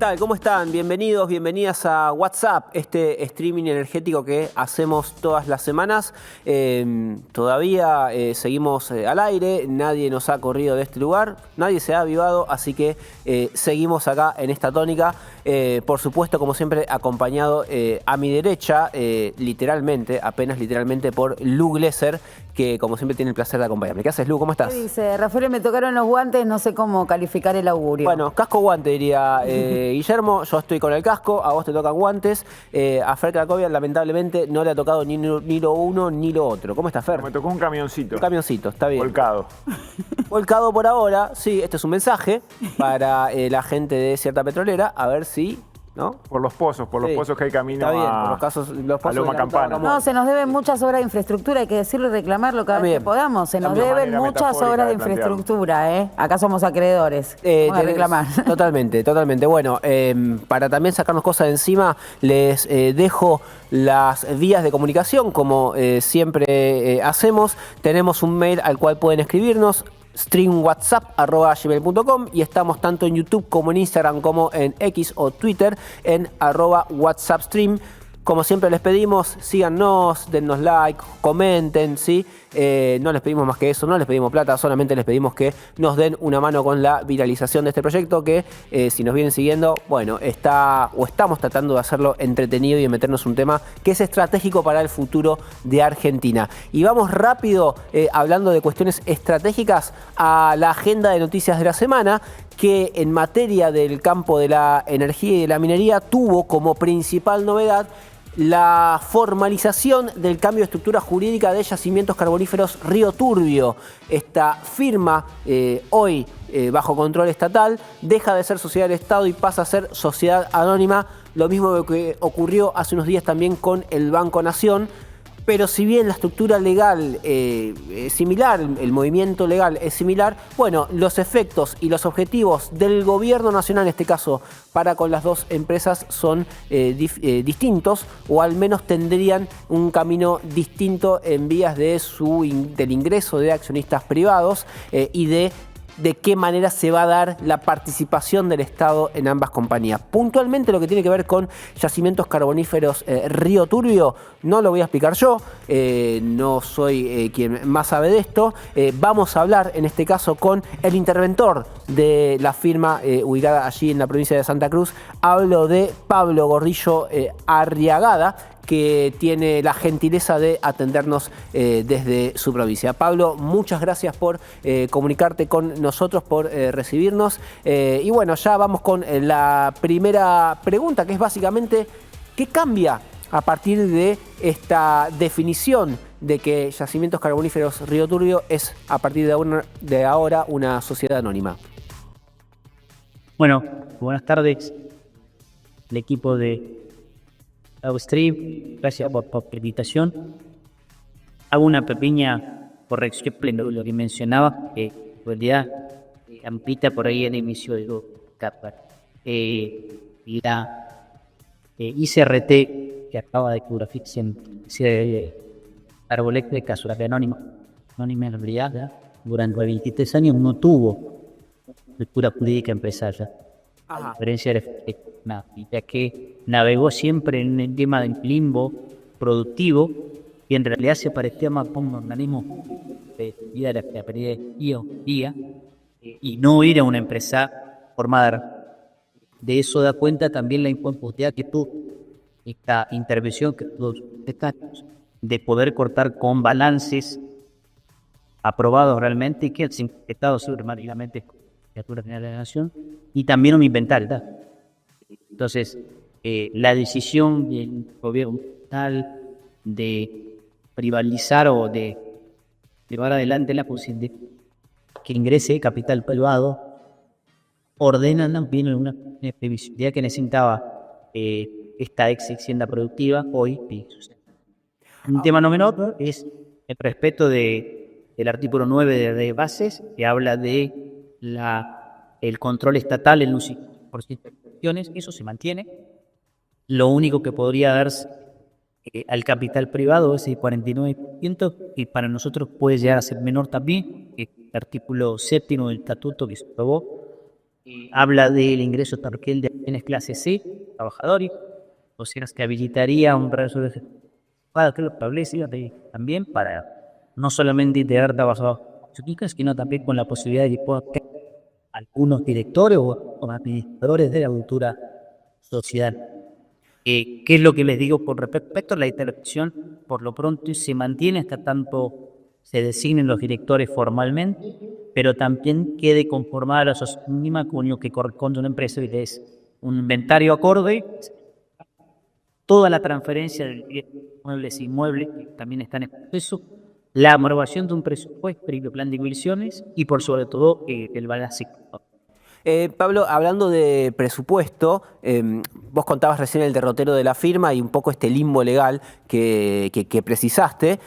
tal? ¿Cómo están? Bienvenidos, bienvenidas a WhatsApp, este streaming energético que hacemos todas las semanas. Todavía seguimos al aire, nadie nos ha corrido de este lugar, nadie se ha avivado, así que seguimos acá en esta tónica. Por supuesto, como siempre, acompañado a mi derecha, literalmente, apenas literalmente, por Lu Glesser, que como siempre tiene el placer de acompañarme. ¿Qué haces, Lu? ¿Cómo estás? ¿Qué dice? Rafael, me tocaron los guantes, no sé cómo calificar el augurio. Bueno, casco guante diría Guillermo, yo estoy con el casco, a vos te tocan guantes. A Fer Cracovia lamentablemente no le ha tocado ni lo uno ni lo otro. ¿Cómo está, Fer? Me tocó un camioncito. Un camioncito, está bien. Volcado. Volcado por ahora, sí, este es un mensaje para la gente de cierta petrolera, a ver si... ¿no? Por los pozos que hay camino está bien, a, por los pozos a Loma de Campana. No, se nos deben muchas obras de infraestructura, hay que decirlo y reclamarlo cada vez que podamos. Se nos deben muchas obras de infraestructura, ¿eh? Acá somos acreedores. Vamos a reclamar. Totalmente, totalmente. Bueno, para también sacarnos cosas de encima, les dejo las vías de comunicación, como siempre hacemos. Tenemos un mail al cual pueden escribirnos, streamwhatsapp@gmail.com, y estamos tanto en YouTube como en Instagram como en X o Twitter en @WhatsAppStream. Como siempre les pedimos, síganos, dennos like, comenten, ¿sí? No les pedimos más que eso, no les pedimos plata, solamente les pedimos que nos den una mano con la viralización de este proyecto que, si nos vienen siguiendo, bueno, estamos tratando de hacerlo entretenido y de meternos un tema que es estratégico para el futuro de Argentina. Y vamos rápido, hablando de cuestiones estratégicas, a la agenda de noticias de la semana, que en materia del campo de la energía y de la minería tuvo como principal novedad la formalización del cambio de estructura jurídica de Yacimientos Carboníferos Río Turbio. Esta firma, hoy bajo control estatal, deja de ser sociedad del Estado y pasa a ser sociedad anónima, lo mismo que ocurrió hace unos días también con el Banco Nación. Pero si bien la estructura legal es similar, el movimiento legal es similar, bueno, los efectos y los objetivos del gobierno nacional, en este caso, para con las dos empresas son distintos, o al menos tendrían un camino distinto en vías del ingreso de accionistas privados y de qué manera se va a dar la participación del Estado en ambas compañías. Puntualmente lo que tiene que ver con Yacimientos Carboníferos Río Turbio, no lo voy a explicar yo, no soy quien más sabe de esto. Vamos a hablar en este caso con el interventor de la firma ubicada allí en la provincia de Santa Cruz. Hablo de Pablo Gordillo Arriagada, que tiene la gentileza de atendernos desde su provincia. Pablo, muchas gracias por comunicarte con nosotros, por recibirnos. Y bueno, ya vamos con la primera pregunta, que es básicamente, ¿qué cambia a partir de esta definición de que Yacimientos Carboníferos Río Turbio es a partir de ahora una sociedad anónima? Bueno, buenas tardes, el equipo de Stream, gracias por la invitación. Hago una pequeña corrección en lo que mencionaba, que en realidad amplita por ahí el inicio de capa. La ICRT, que acaba de curaficar Arboeléctrica Surabia Anónima en realidad, durante 23 años no tuvo estructura jurídica empresaria. A diferencia de ya que navegó siempre en el tema del limbo productivo, y en realidad se parecía más a un organismo de vida de la día y no era una empresa formada. De eso da cuenta también la imposibilidad que tuvo esta intervención que todos estamos, de poder cortar con balances aprobados realmente y que han sido estados sistemáticamente con la Criatura General de la Nación, y también un inventario, ¿verdad? Entonces, la decisión del gobierno tal de privatizar o de llevar adelante la posibilidad de que ingrese capital privado ordena también una previsibilidad que necesitaba esta ex hacienda productiva hoy. Un tema no menor es el respeto del artículo 9 de bases, que habla de el control estatal en un 5% de acciones. Eso se mantiene. Lo único que podría darse al capital privado es el 49%, y para nosotros puede llegar a ser menor también. El artículo 7 del estatuto que se aprobó habla del ingreso tarquel de bienes clase C, trabajadores, o sea, que habilitaría un regreso que lo establece también para no solamente integrar trabajadores, sino también con la posibilidad de que puedan algunos directores o administradores de la cultura social. ¿Qué es lo que les digo con respecto a la interacción? Por lo pronto se mantiene hasta tanto se designen los directores formalmente, pero también quede conformada la sociedad mínima con lo que corresponde a una empresa, que es un inventario acorde, toda la transferencia de muebles e inmuebles que también están en proceso, la aprobación de un presupuesto y el plan de inversiones y por sobre todo el balance. Pablo, hablando de presupuesto, vos contabas recién el derrotero de la firma y un poco este limbo legal que precisaste.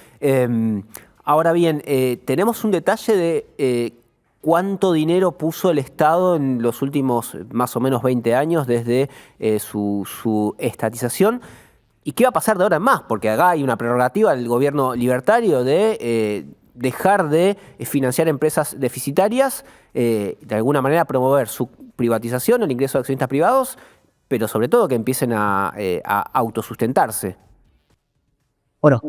Ahora bien, tenemos un detalle de cuánto dinero puso el Estado en los últimos más o menos 20 años desde su estatización. ¿Y qué va a pasar de ahora en más? Porque acá hay una prerrogativa del gobierno libertario de dejar de financiar empresas deficitarias, de alguna manera promover su privatización, el ingreso de accionistas privados, pero sobre todo que empiecen a autosustentarse. Bueno,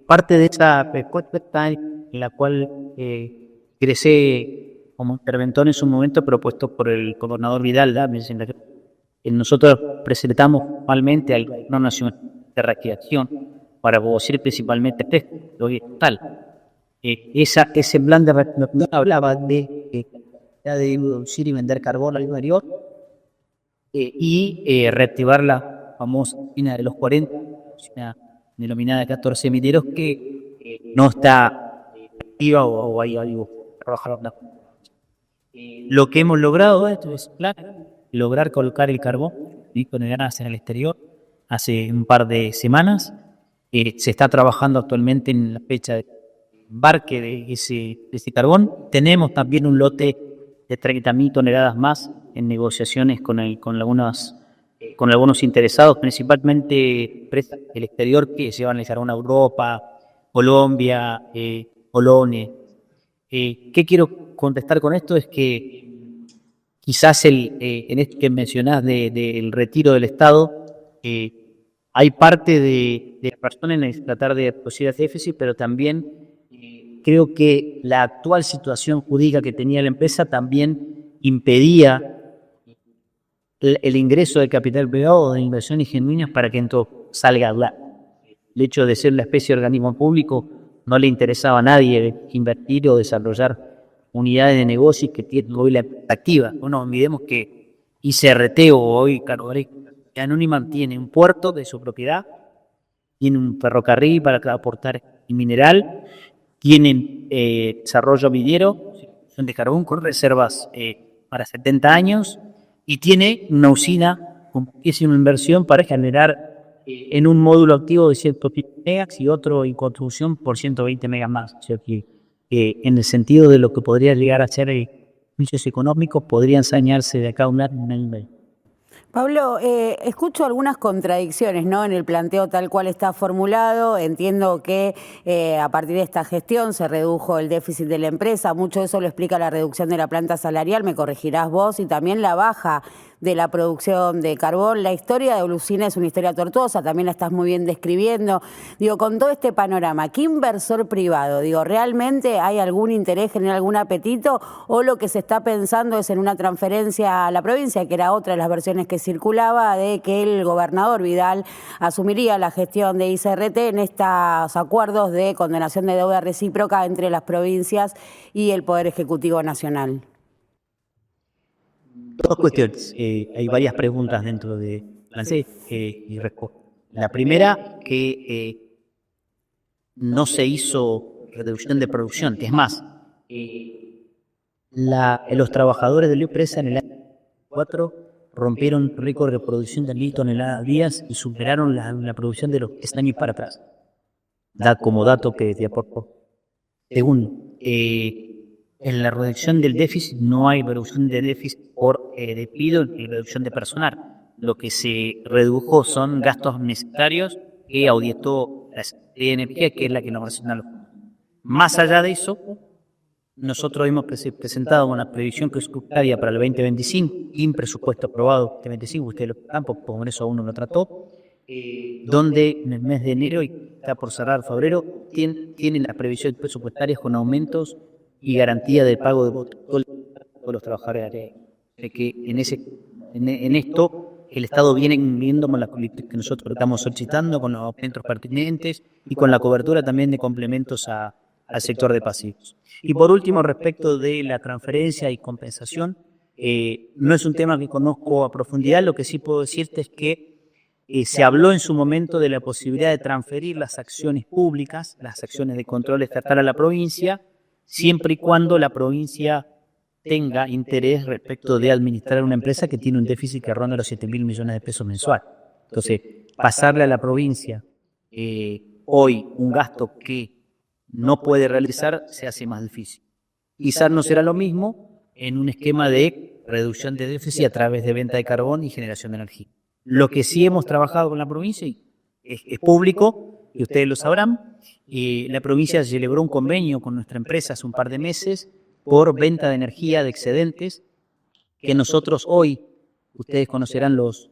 parte de esa respuesta en la cual ingresé como interventor en su momento propuesto por el gobernador Vidal, nosotros presentamos formalmente al Gobierno Nacional de Reactivación para producir principalmente tal. Ese plan de reactivación hablaba de producir y vender carbón al interior y reactivar la famosa mina de los 40, una denominada 14 mineros que no está activa o hay algo trabajando. Lo que hemos logrado es lograr colocar el carbón y con ganas en el exterior hace un par de semanas. Se está trabajando actualmente en la fecha de embarque de ese carbón. Tenemos también un lote de 30.000 toneladas más en negociaciones con algunos interesados, principalmente empresas del exterior que se van a realizar a Europa, Colombia, Polonia. ¿Qué quiero contestar con esto? Es que quizás en esto que mencionás del retiro del Estado, hay parte de razón en tratar de reducir el déficit, pero también creo que la actual situación jurídica que tenía la empresa también impedía el ingreso de capital privado o de inversiones genuinas para que entonces salga a hablar. El hecho de ser una especie de organismo público no le interesaba a nadie invertir o desarrollar unidades de negocios que tienen hoy la activa. No nos olvidemos que ICRT o hoy Carboneras Anónima tiene un puerto de su propiedad, tiene un ferrocarril para transportar el mineral, tienen desarrollo minero de carbón con reservas para 70 años y tiene una usina que es una inversión para generar en un módulo activo de 150 megas y otro en construcción por 120 megas más. O sea que en el sentido de lo que podría llegar a ser juicios económicos, podrían ensañarse de acá a un año y medio. Pablo, escucho algunas contradicciones, ¿no?, en el planteo tal cual está formulado. Entiendo que a partir de esta gestión se redujo el déficit de la empresa. Mucho de eso lo explica la reducción de la planta salarial, me corregirás vos, y también la baja de la producción de carbón. La historia de Ulusina es una historia tortuosa, también la estás muy bien describiendo. Digo, con todo este panorama, ¿qué inversor privado? Digo, ¿realmente hay algún interés, genera algún apetito? ¿O lo que se está pensando es en una transferencia a la provincia, que era otra de las versiones que circulaba, de que el gobernador Vidal asumiría la gestión de ICRT en estos acuerdos de condonación de deuda recíproca entre las provincias y el Poder Ejecutivo Nacional? Dos cuestiones. Hay varias preguntas dentro de y respuesta. La primera, que no se hizo reducción de producción. Es más, los trabajadores de la empresa en el año 2004 rompieron récord de producción de 1.000 toneladas días y superaron la producción de los 10 años para atrás. Da como dato que te aporto. Segundo, en la reducción del déficit no hay reducción de déficit por despido ni reducción de personal. Lo que se redujo son gastos necesarios que auditó la Secretaría de Energía, que es la que nos relaciona. Más allá de eso, nosotros hemos presentado una previsión presupuestaria para el 2025 y un presupuesto aprobado 2025, ustedes lo están, por eso aún no lo trató, donde en el mes de enero, y está por cerrar febrero, tienen las previsiones presupuestarias con aumentos y garantía de pago de todos los trabajadores. De que en esto el Estado viene viendo con las políticas que nosotros estamos solicitando, con los aumentos pertinentes y con la cobertura también de complementos al sector de pasivos. Y por último, respecto de la transferencia y compensación, no es un tema que conozco a profundidad, lo que sí puedo decirte es que se habló en su momento de la posibilidad de transferir las acciones públicas, las acciones de control estatal a la provincia, siempre y cuando la provincia tenga interés respecto de administrar una empresa que tiene un déficit que ronda los 7.000 millones de pesos mensual. Entonces, pasarle a la provincia hoy un gasto que no puede realizar se hace más difícil. Quizás no será lo mismo en un esquema de reducción de déficit a través de venta de carbón y generación de energía. Lo que sí hemos trabajado con la provincia es público, y ustedes lo sabrán, la provincia celebró un convenio con nuestra empresa hace un par de meses por venta de energía de excedentes, que nosotros hoy, ustedes conocerán los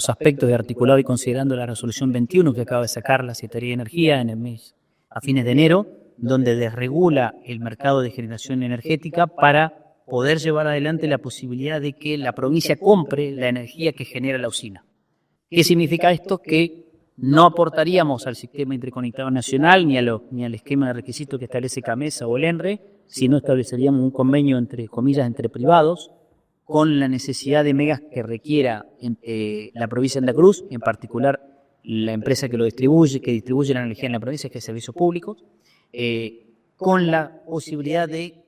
aspectos de articulado y considerando la resolución 21 que acaba de sacar la Secretaría de Energía en el mes a fines de enero, donde desregula el mercado de generación energética para poder llevar adelante la posibilidad de que la provincia compre la energía que genera la usina. ¿Qué significa esto? Que no aportaríamos al sistema interconectado nacional ni al esquema de requisitos que establece CAMESA o el ENRE, sino estableceríamos un convenio entre comillas entre privados con la necesidad de megas que requiera la provincia de Santa Cruz, en particular la empresa que distribuye la energía en la provincia, que es Servicios Públicos, con la posibilidad de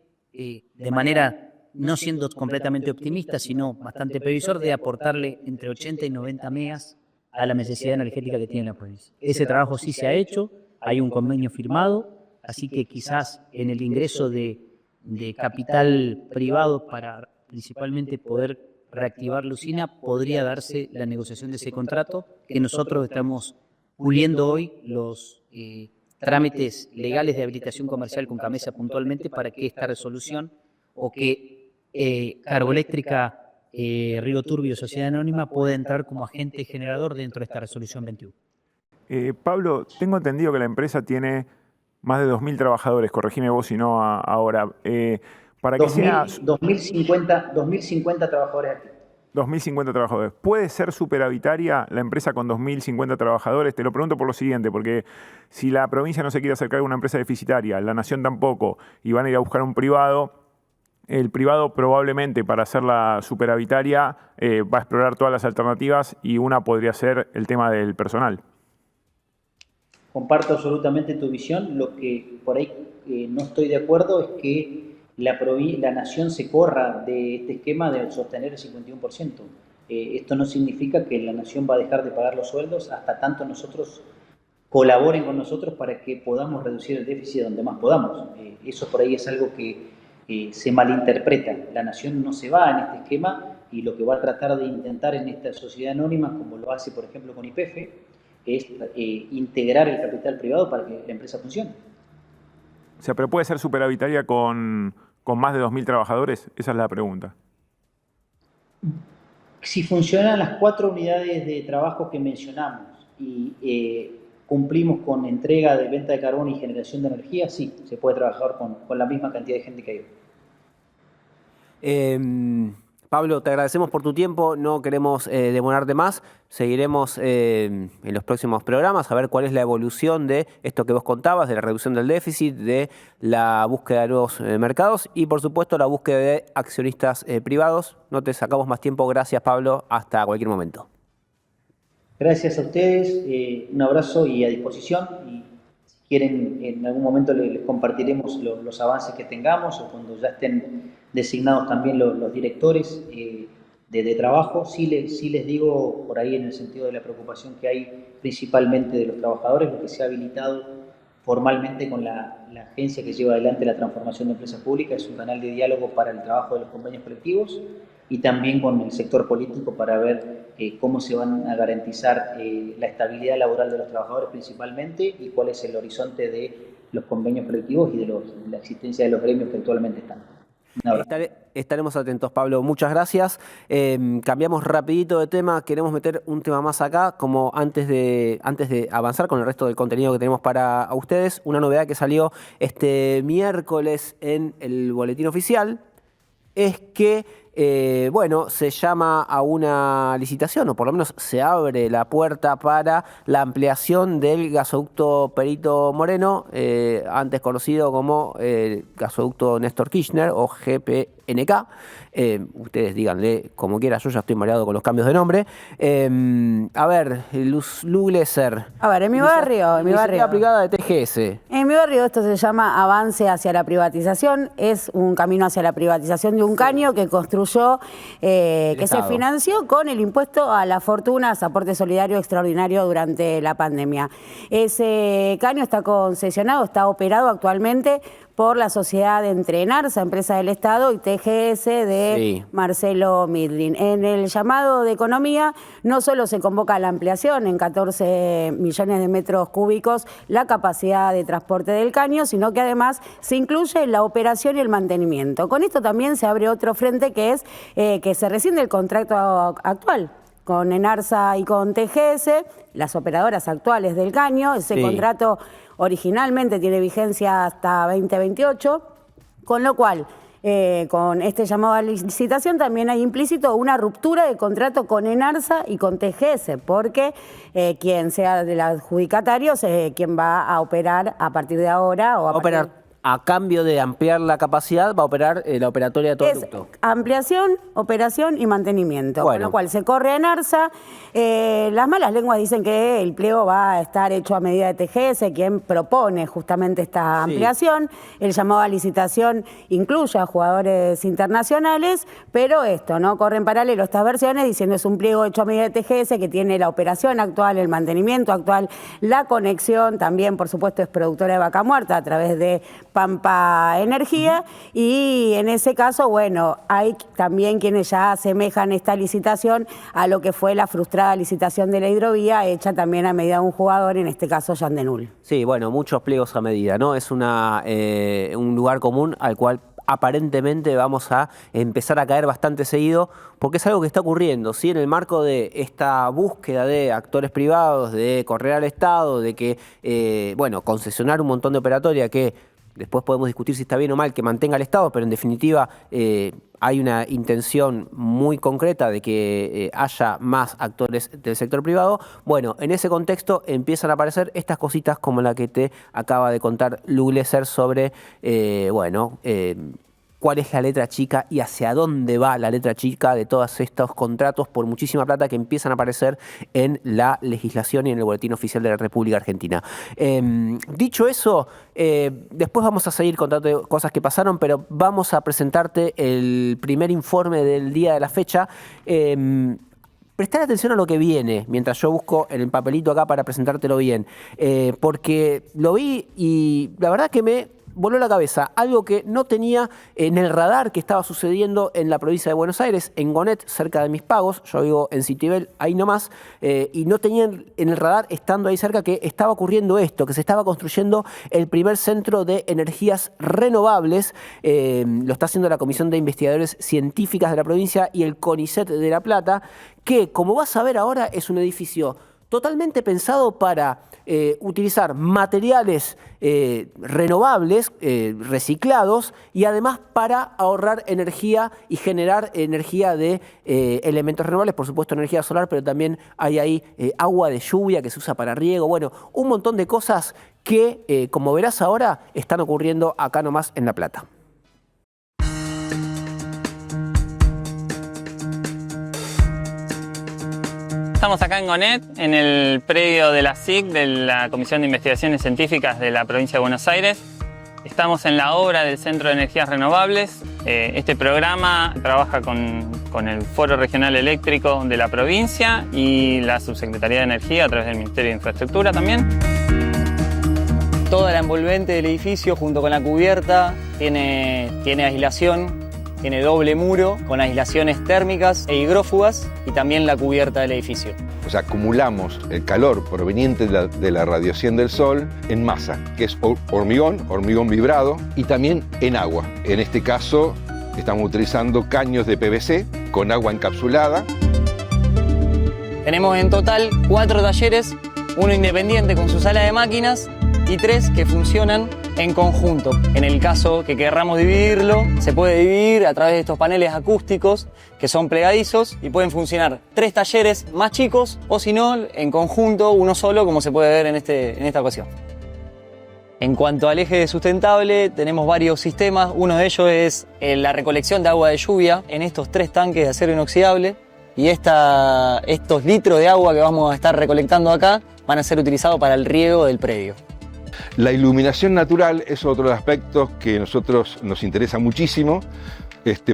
manera no siendo completamente optimista, sino bastante previsor, de aportarle entre 80 y 90 megas a la necesidad energética que tiene la provincia. Ese trabajo sí se ha hecho, hay un convenio firmado, así que quizás en el ingreso de capital privado para principalmente poder reactivar la usina podría darse la negociación de ese contrato, que nosotros estamos puliendo hoy los trámites legales de habilitación comercial con CAMESA puntualmente para que esta resolución o que Carboeléctrica Río Turbio Sociedad Anónima pueda entrar como agente generador dentro de esta resolución 21. Pablo, tengo entendido que la empresa tiene más de 2.000 trabajadores, corregime vos si no ahora. Para que sea 2.050 trabajadores aquí. 2.050 trabajadores. ¿Puede ser superavitaria la empresa con 2.050 trabajadores? Te lo pregunto por lo siguiente, porque si la provincia no se quiere acercar a una empresa deficitaria, la nación tampoco, y van a ir a buscar un privado, el privado probablemente para hacerla superavitaria va a explorar todas las alternativas y una podría ser el tema del personal. Comparto absolutamente tu visión. Lo que por ahí no estoy de acuerdo es que la nación se corra de este esquema de sostener el 51%. Esto no significa que la nación va a dejar de pagar los sueldos hasta tanto nosotros colaboren con nosotros para que podamos reducir el déficit donde más podamos. Eso por ahí es algo que se malinterpreta. La nación no se va en este esquema y lo que va a tratar de intentar en esta sociedad anónima, como lo hace por ejemplo con YPF, es integrar el capital privado para que la empresa funcione. O sea, pero ¿puede ser superavitaria con más de 2.000 trabajadores? Esa es la pregunta. Si funcionan las 4 unidades de trabajo que mencionamos y cumplimos con entrega de venta de carbón y generación de energía, sí, se puede trabajar con la misma cantidad de gente que hay. Pablo, te agradecemos por tu tiempo, no queremos demorarte más, seguiremos en los próximos programas a ver cuál es la evolución de esto que vos contabas, de la reducción del déficit, de la búsqueda de nuevos mercados y por supuesto la búsqueda de accionistas privados. No te sacamos más tiempo, gracias Pablo, hasta cualquier momento. Gracias a ustedes, un abrazo y a disposición. Y si quieren, en algún momento les compartiremos los avances que tengamos o cuando ya estén designados también los directores de trabajo. Sí les digo por ahí en el sentido de la preocupación que hay principalmente de los trabajadores, lo que se ha habilitado formalmente con la agencia que lleva adelante la transformación de empresas públicas, es un canal de diálogo para el trabajo de los convenios colectivos y también con el sector político para ver cómo se van a garantizar la estabilidad laboral de los trabajadores principalmente y cuál es el horizonte de los convenios colectivos y de la existencia de los gremios que actualmente están. Estaremos atentos, Pablo. Muchas gracias. Cambiamos rapidito de tema. Queremos meter un tema más acá, como antes de avanzar con el resto del contenido que tenemos para ustedes. Una novedad que salió este miércoles en el Boletín Oficial es que se llama a una licitación, o por lo menos se abre la puerta para la ampliación del gasoducto Perito Moreno, antes conocido como gasoducto Néstor Kirchner o GPNK. Ustedes díganle como quiera, yo ya estoy mareado con los cambios de nombre. A ver, Lu Glesser. A ver, en mi barrio. Aplicada de TGS. En mi barrio esto se llama avance hacia la privatización. Es un camino hacia la privatización de un caño que construyó, que se financió con el impuesto a las fortunas, aporte solidario extraordinario durante la pandemia. Ese caño está concesionado, está operado actualmente por la sociedad Entre Enarsa, empresa del Estado, y TGS de Marcelo Midlin. En el llamado de economía no solo se convoca la ampliación en 14 millones de metros cúbicos la capacidad de transporte del caño, sino que además se incluye la operación y el mantenimiento. Con esto también se abre otro frente que es que se rescinde el contrato actual con Enarsa y con TGS, las operadoras actuales del caño. Ese contrato originalmente tiene vigencia hasta 2028, con lo cual, con este llamado a licitación también hay implícito una ruptura de contrato con Enarsa y con TGS, porque quien sea del adjudicatario es quien va a operar a partir de ahora. A cambio de ampliar la capacidad, va a operar la operatoria de todo el ducto. Ampliación, operación y mantenimiento. Con lo cual se corre a Enarsa. Las malas lenguas dicen que el pliego va a estar hecho a medida de TGS, quien propone justamente esta ampliación. El llamado a licitación incluye a jugadores internacionales, pero esto, ¿no? Corre en paralelo estas versiones diciendo es un pliego hecho a medida de TGS que tiene la operación actual, el mantenimiento actual, la conexión, también por supuesto es productora de vaca muerta a través de Pampa Energía, y en ese caso, bueno, hay también quienes ya asemejan esta licitación a lo que fue la frustrada licitación de la hidrovía, hecha también a medida de un jugador, en este caso Jean Denul. Sí, bueno, muchos pliegos a medida, ¿no? Es un lugar común al cual aparentemente vamos a empezar a caer bastante seguido, porque es algo que está ocurriendo, ¿sí? En el marco de esta búsqueda de actores privados, de correr al Estado, de que, concesionar un montón de operatoria que después podemos discutir si está bien o mal que mantenga el Estado, pero en definitiva hay una intención muy concreta de que haya más actores del sector privado. Bueno, en ese contexto empiezan a aparecer estas cositas como la que te acaba de contar Lu Glesser sobre, cuál es la letra chica y hacia dónde va la letra chica de todos estos contratos por muchísima plata que empiezan a aparecer en la legislación y en el Boletín Oficial de la República Argentina. Dicho eso, después vamos a seguir contando cosas que pasaron, pero vamos a presentarte el primer informe del día de la fecha. Prestar atención a lo que viene, mientras yo busco en el papelito acá para presentártelo bien, porque lo vi y la verdad que me voló la cabeza, algo que no tenía en el radar que estaba sucediendo en la provincia de Buenos Aires, en Gonet, cerca de Mis Pagos. Yo vivo en Citibel, ahí nomás, y no tenía en el radar, estando ahí cerca, que estaba ocurriendo esto, que se estaba construyendo el primer centro de energías renovables. Lo está haciendo la Comisión de Investigadores Científicas de la provincia y el CONICET de La Plata, que, como vas a ver ahora, es un edificio totalmente pensado para utilizar materiales renovables, reciclados, y además para ahorrar energía y generar energía de elementos renovables, por supuesto energía solar, pero también hay ahí agua de lluvia que se usa para riego, bueno, un montón de cosas que, como verás ahora, están ocurriendo acá nomás en La Plata. Estamos acá en Gonet, en el predio de la SIC, de la Comisión de Investigaciones Científicas de la provincia de Buenos Aires. Estamos en la obra del Centro de Energías Renovables. Este programa trabaja con el Foro Regional Eléctrico de la provincia y la Subsecretaría de Energía a través del Ministerio de Infraestructura también. Toda la envolvente del edificio junto con la cubierta tiene aislación Tiene doble muro con aislaciones térmicas e higrófugas y también la cubierta del edificio. O sea, acumulamos el calor proveniente de la radiación del sol en masa, que es hormigón vibrado, y también en agua. En este caso, estamos utilizando caños de PVC con agua encapsulada. Tenemos en total 4 talleres, uno independiente con su sala de máquinas y 3 que funcionan en conjunto. En el caso que querramos dividirlo, se puede dividir a través de estos paneles acústicos que son plegadizos y pueden funcionar 3 talleres más chicos o si no, en conjunto, uno solo, como se puede ver en esta ocasión. En cuanto al eje sustentable, tenemos varios sistemas. Uno de ellos es la recolección de agua de lluvia en estos 3 tanques de acero inoxidable. Y estos litros de agua que vamos a estar recolectando acá van a ser utilizados para el riego del predio. La iluminación natural es otro de los aspectos que a nosotros nos interesa muchísimo,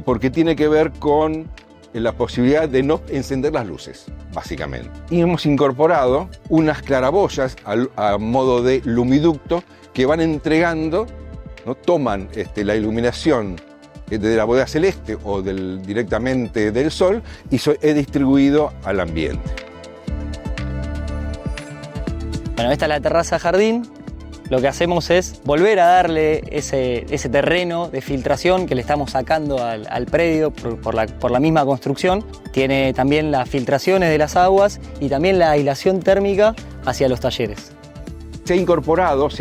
porque tiene que ver con la posibilidad de no encender las luces, básicamente. Y hemos incorporado unas claraboyas a modo de lumiducto que van entregando, ¿no? Toman la iluminación de la bóveda celeste o directamente del sol y es distribuido al ambiente. Bueno, esta es la terraza jardín. Lo que hacemos es volver a darle ese terreno de filtración que le estamos sacando al predio por la misma construcción. Tiene también las filtraciones de las aguas y también la aislación térmica hacia los talleres. Se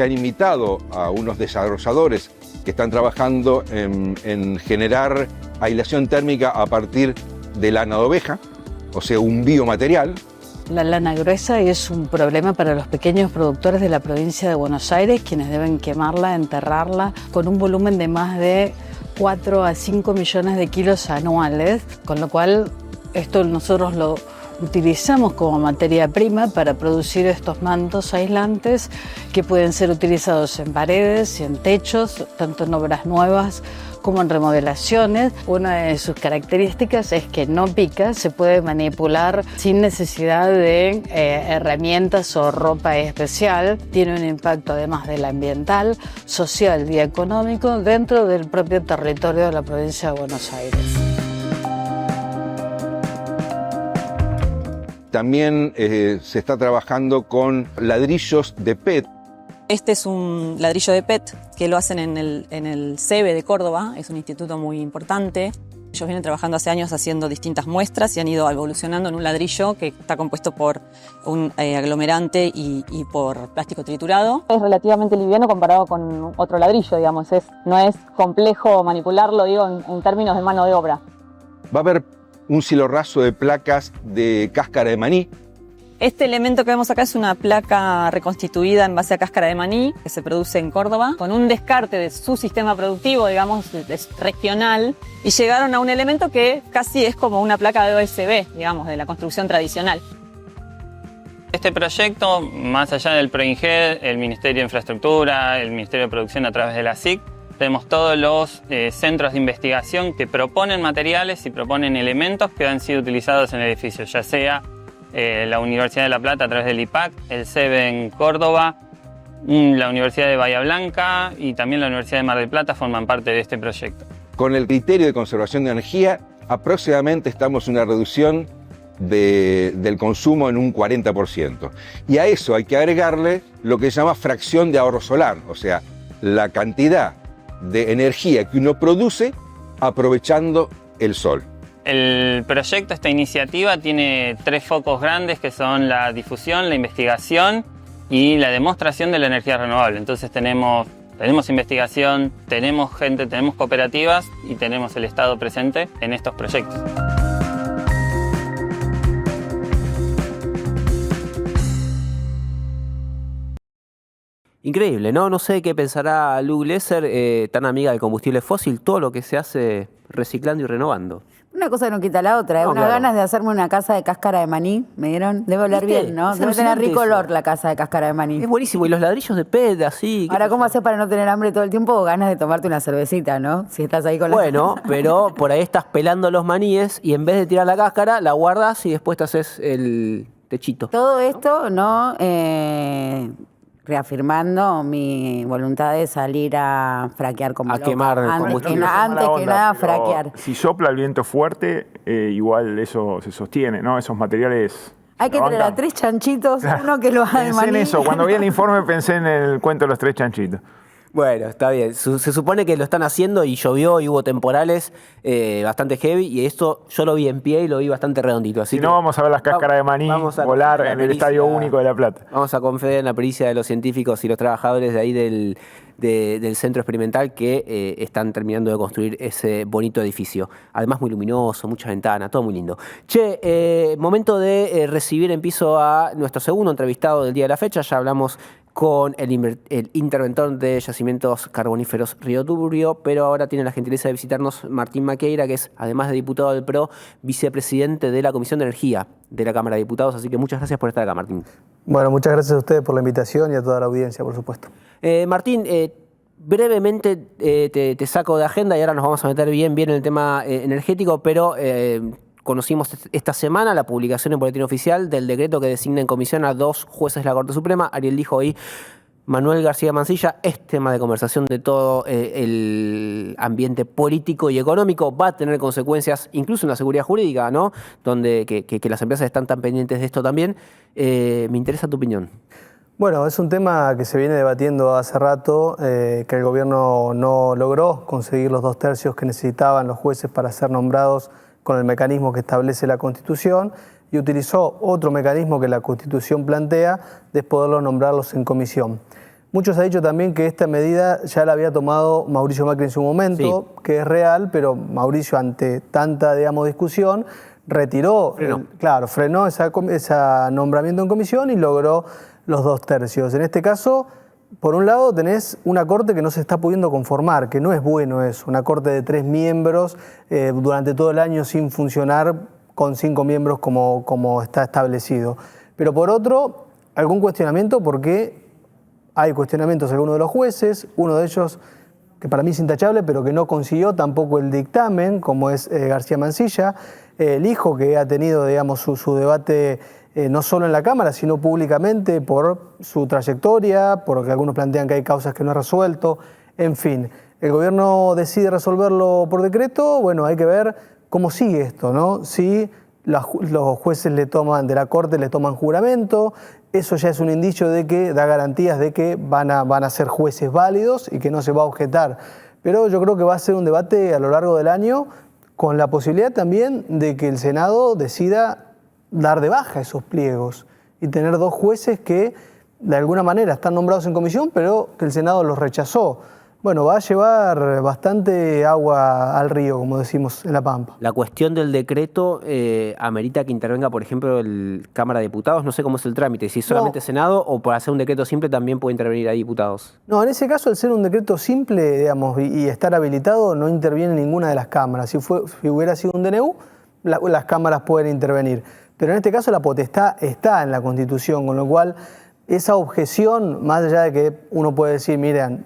han invitado a unos desarrolladores que están trabajando en generar aislación térmica a partir de lana de oveja, o sea, un biomaterial. La lana gruesa es un problema para los pequeños productores de la provincia de Buenos Aires, quienes deben quemarla, enterrarla, con un volumen de más de 4 a 5 millones de kilos anuales, con lo cual esto nosotros lo utilizamos como materia prima para producir estos mantos aislantes que pueden ser utilizados en paredes y en techos, tanto en obras nuevas como en remodelaciones. Una de sus características es que no pica, se puede manipular sin necesidad de herramientas o ropa especial. Tiene un impacto además del ambiental, social y económico dentro del propio territorio de la provincia de Buenos Aires. También se está trabajando con ladrillos de PET. Este es un ladrillo de PET que lo hacen en el CEBE de Córdoba, es un instituto muy importante. Ellos vienen trabajando hace años haciendo distintas muestras y han ido evolucionando en un ladrillo que está compuesto por un aglomerante y por plástico triturado. Es relativamente liviano comparado con otro ladrillo, digamos. No es complejo manipularlo, digo, en términos de mano de obra. Va a haber un cielo raso de placas de cáscara de maní. Este elemento que vemos acá es una placa reconstituida en base a cáscara de maní que se produce en Córdoba con un descarte de su sistema productivo, digamos, regional, y llegaron a un elemento que casi es como una placa de OSB, digamos, de la construcción tradicional. Este proyecto, más allá del PROINGED, el Ministerio de Infraestructura, el Ministerio de Producción a través de la SIC, tenemos todos los centros de investigación que proponen materiales y proponen elementos que han sido utilizados en el edificio, ya sea la Universidad de La Plata a través del IPAC, el CEBE en Córdoba, la Universidad de Bahía Blanca y también la Universidad de Mar del Plata forman parte de este proyecto. Con el criterio de conservación de energía, aproximadamente estamos en una reducción del consumo en un 40%. Y a eso hay que agregarle lo que se llama fracción de ahorro solar, o sea, la cantidad de energía que uno produce aprovechando el sol. El proyecto, esta iniciativa, tiene 3 focos grandes que son la difusión, la investigación y la demostración de la energía renovable. Entonces tenemos investigación, tenemos gente, tenemos cooperativas y tenemos el Estado presente en estos proyectos. Increíble, ¿no? No sé qué pensará Lu Glesser, tan amiga del combustible fósil, todo lo que se hace reciclando y renovando. Una cosa no quita la otra, No, unas claro. ganas de hacerme una casa de cáscara de maní, ¿me dieron? Debe oler ¿Viste? bien, ¿no? Es Debe tener alucinante rico eso. olor la casa de cáscara de maní. Es buenísimo, y los ladrillos de PET, así. Ahora, ¿cómo haces para no tener hambre todo el tiempo o ganas de tomarte una cervecita, no? Si estás ahí con la... Bueno, pero por ahí estás pelando los maníes y en vez de tirar la cáscara, la guardas y después te haces el techito. Todo esto, ¿no? reafirmando mi voluntad de salir a fraquear como loca. Quemar antes que onda, nada fraquear. Si sopla el viento fuerte, igual eso se sostiene, ¿no? Esos materiales... Hay que traer a 3 chanchitos, uno que lo haga de Pensé en maní. eso, cuando vi el informe pensé en el cuento de los 3 chanchitos. Bueno, está bien. Se supone que lo están haciendo y llovió y hubo temporales bastante heavy y esto yo lo vi en pie y lo vi bastante redondito. Así Si no, vamos a ver las cáscaras de maní volar en el Estadio Único de La Plata. Vamos a confiar en la pericia de los científicos y los trabajadores de ahí del centro experimental que están terminando de construir ese bonito edificio. Además muy luminoso, muchas ventanas, todo muy lindo. Che, momento de recibir en piso a nuestro segundo entrevistado del día de la fecha. Ya hablamos con el interventor de yacimientos carboníferos Río Turbio, pero ahora tiene la gentileza de visitarnos Martín Maqueira, que es, además de diputado del PRO, vicepresidente de la Comisión de Energía de la Cámara de Diputados. Así que muchas gracias por estar acá, Martín. Bueno, muchas gracias a ustedes por la invitación y a toda la audiencia, por supuesto. Martín, brevemente te saco de agenda y ahora nos vamos a meter bien en el tema energético, pero... conocimos esta semana la publicación en Boletín Oficial del decreto que designa en comisión a 2 jueces de la Corte Suprema, Ariel Lijo y Manuel García Mansilla. Es tema de conversación de todo el ambiente político y económico. Va a tener consecuencias incluso en la seguridad jurídica, ¿no? Donde que las empresas están tan pendientes de esto también. Me interesa tu opinión. Bueno, es un tema que se viene debatiendo hace rato, que el gobierno no logró conseguir los 2/3 que necesitaban los jueces para ser nombrados con el mecanismo que establece la Constitución y utilizó otro mecanismo que la Constitución plantea de poderlos nombrarlos en comisión. Muchos han dicho también que esta medida ya la había tomado Mauricio Macri en su momento, sí, que es real, pero Mauricio ante tanta, discusión frenó ese nombramiento en comisión y logró los 2/3. En este caso, por un lado, tenés una corte que no se está pudiendo conformar, que no es bueno eso, una corte de 3 miembros durante todo el año sin funcionar con 5 miembros como está establecido. Pero por otro, algún cuestionamiento porque hay cuestionamientos de algunos de los jueces, uno de ellos que para mí es intachable, pero que no consiguió tampoco el dictamen, como es García Mansilla, Lijo, que ha tenido, su debate no solo en la Cámara, sino públicamente por su trayectoria, porque algunos plantean que hay causas que no ha resuelto, en fin. El gobierno decide resolverlo por decreto, bueno, hay que ver cómo sigue esto, ¿no? Si los jueces de la Corte le toman juramento, eso ya es un indicio de que da garantías de que van a ser jueces válidos y que no se va a objetar. Pero yo creo que va a ser un debate a lo largo del año con la posibilidad también de que el Senado decida dar de baja esos pliegos y tener 2 jueces que de alguna manera están nombrados en comisión, pero que el Senado los rechazó. Bueno, va a llevar bastante agua al río, como decimos en La Pampa. La cuestión del decreto amerita que intervenga, por ejemplo, el Cámara de Diputados. No sé cómo es el trámite, si es solamente Senado o para hacer un decreto simple también puede intervenir ahí diputados. No, en ese caso, al ser un decreto simple, y estar habilitado, no interviene ninguna de las cámaras. Si hubiera sido un DNU, las cámaras pueden intervenir. Pero en este caso la potestad está en la Constitución, con lo cual esa objeción, más allá de que uno puede decir, miren,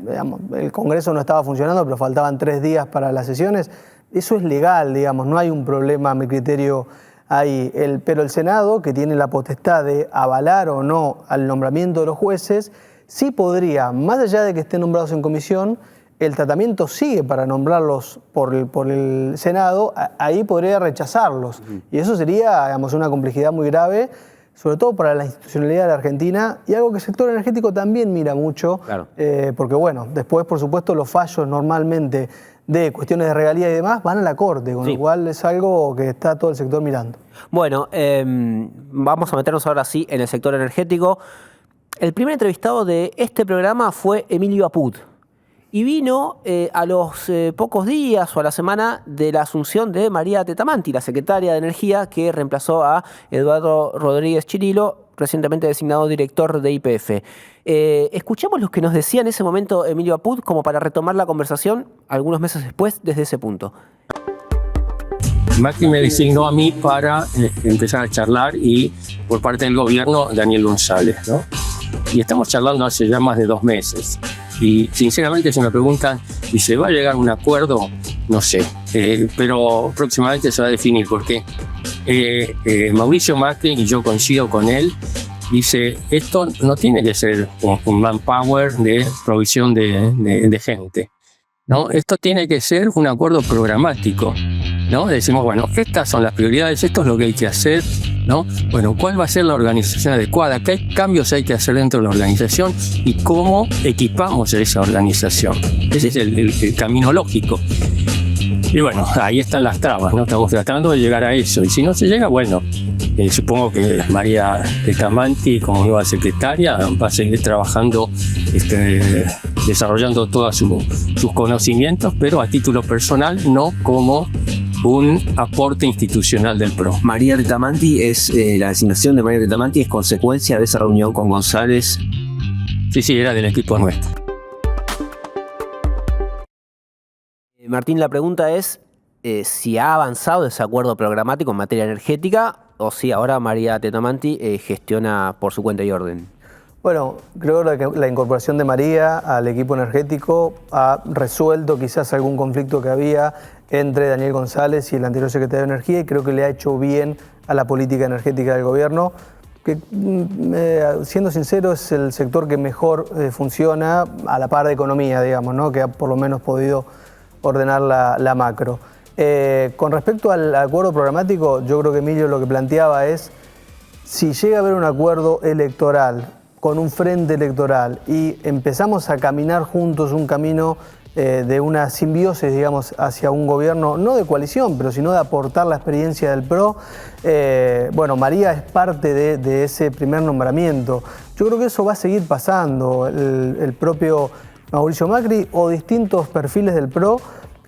el Congreso no estaba funcionando, pero faltaban 3 días para las sesiones, eso es legal, no hay un problema a mi criterio ahí. Pero el Senado, que tiene la potestad de avalar o no al nombramiento de los jueces, sí podría, más allá de que estén nombrados en comisión, el tratamiento sigue para nombrarlos por el Senado, ahí podría rechazarlos. Y eso sería, una complejidad muy grave, sobre todo para la institucionalidad de la Argentina, y algo que el sector energético también mira mucho, claro. Porque después, por supuesto, los fallos normalmente de cuestiones de regalía y demás van a la Corte, con lo cual es algo que está todo el sector mirando. Bueno, vamos a meternos ahora sí en el sector energético. El primer entrevistado de este programa fue Emilio Apud. Y vino a los pocos días o a la semana de la asunción de María Tetamanti, la secretaria de Energía, que reemplazó a Eduardo Rodríguez Chirilo, recientemente designado director de YPF. Escuchemos lo que nos decía en ese momento Emilio Apud, como para retomar la conversación algunos meses después desde ese punto. Macri me designó a mí para empezar a charlar y por parte del gobierno Daniel González, ¿no? Y estamos charlando hace ya más de 2 meses. Y sinceramente si me preguntan si se va a llegar a un acuerdo, no sé. Pero próximamente se va a definir porque Mauricio Macri, y yo coincido con él, dice, esto no tiene que ser un manpower de provisión de gente, ¿no? Esto tiene que ser un acuerdo programático, ¿no? Decimos, bueno, estas son las prioridades, esto es lo que hay que hacer, ¿no? Bueno, ¿cuál va a ser la organización adecuada? ¿Qué cambios hay que hacer dentro de la organización? ¿Y cómo equipamos esa organización? Ese es el camino lógico. Y bueno, ahí están las trabas, ¿no? Estamos tratando de llegar a eso. Y si no se llega, bueno, supongo que María Retamanti, como nueva secretaria, va a seguir trabajando, desarrollando todos sus conocimientos, pero a título personal, no como un aporte institucional del PRO. María Retamanti la designación de María Retamanti es consecuencia de esa reunión con González. Sí, era del equipo nuestro. Martín, la pregunta es si ha avanzado ese acuerdo programático en materia energética o si ahora María Retamanti gestiona por su cuenta y orden. Bueno, creo que la incorporación de María al equipo energético ha resuelto quizás algún conflicto que había entre Daniel González y el anterior secretario de Energía, y creo que le ha hecho bien a la política energética del gobierno, que siendo sincero es el sector que mejor funciona a la par de economía, digamos, ¿no? Que ha por lo menos podido ordenar la macro. Con respecto al acuerdo programático, yo creo que Emilio lo que planteaba es, si llega a haber un acuerdo electoral con un frente electoral y empezamos a caminar juntos un camino de una simbiosis, digamos, hacia un gobierno, no de coalición, pero sino de aportar la experiencia del PRO, bueno, María es parte de ese primer nombramiento. Yo creo que eso va a seguir pasando. El propio Mauricio Macri o distintos perfiles del PRO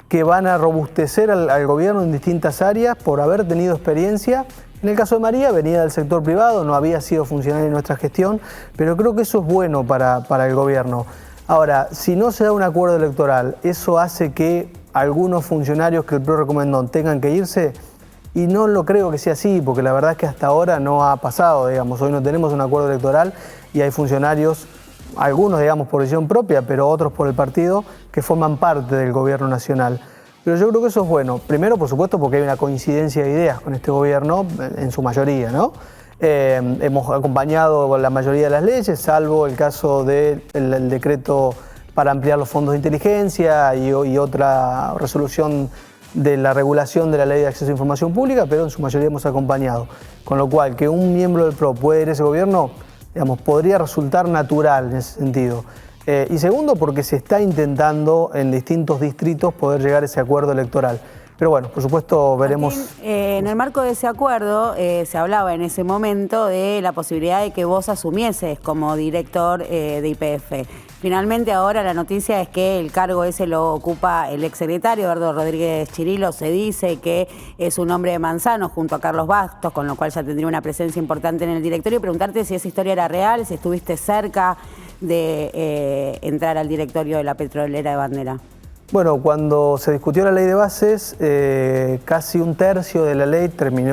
que van a robustecer al gobierno en distintas áreas por haber tenido experiencia. En el caso de María, venía del sector privado, no había sido funcionaria en nuestra gestión, pero creo que eso es bueno para el gobierno. Ahora, si no se da un acuerdo electoral, ¿eso hace que algunos funcionarios que el PRO recomendó tengan que irse? Y no lo creo que sea así, porque la verdad es que hasta ahora no ha pasado, digamos. Hoy no tenemos un acuerdo electoral y hay funcionarios, algunos, digamos, por decisión propia, pero otros por el partido, que forman parte del gobierno nacional. Pero yo creo que eso es bueno. Primero, por supuesto, porque hay una coincidencia de ideas con este gobierno, en su mayoría, ¿no? Hemos acompañado la mayoría de las leyes, salvo el caso del decreto para ampliar los fondos de inteligencia y otra resolución de la regulación de la Ley de Acceso a Información Pública, pero en su mayoría hemos acompañado. Con lo cual, que un miembro del PRO pueda ir a ese gobierno, digamos, podría resultar natural en ese sentido. Y segundo, porque se está intentando en distintos distritos poder llegar a ese acuerdo electoral. Pero bueno, por supuesto veremos. Martín, en el marco de ese acuerdo se hablaba en ese momento de la posibilidad de que vos asumieses como director de YPF. Finalmente ahora la noticia es que el cargo ese lo ocupa el exsecretario Eduardo Rodríguez Chirilo. Se dice que es un hombre de Manzano junto a Carlos Bastos, con lo cual ya tendría una presencia importante en el directorio. Preguntarte si esa historia era real, si estuviste cerca de entrar al directorio de la petrolera de Bandera. Bueno, cuando se discutió la ley de bases, casi un tercio de la ley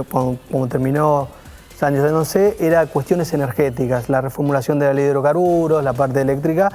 como terminó Sánchez de Noce, era cuestiones energéticas, la reformulación de la ley de hidrocarburos, la parte eléctrica,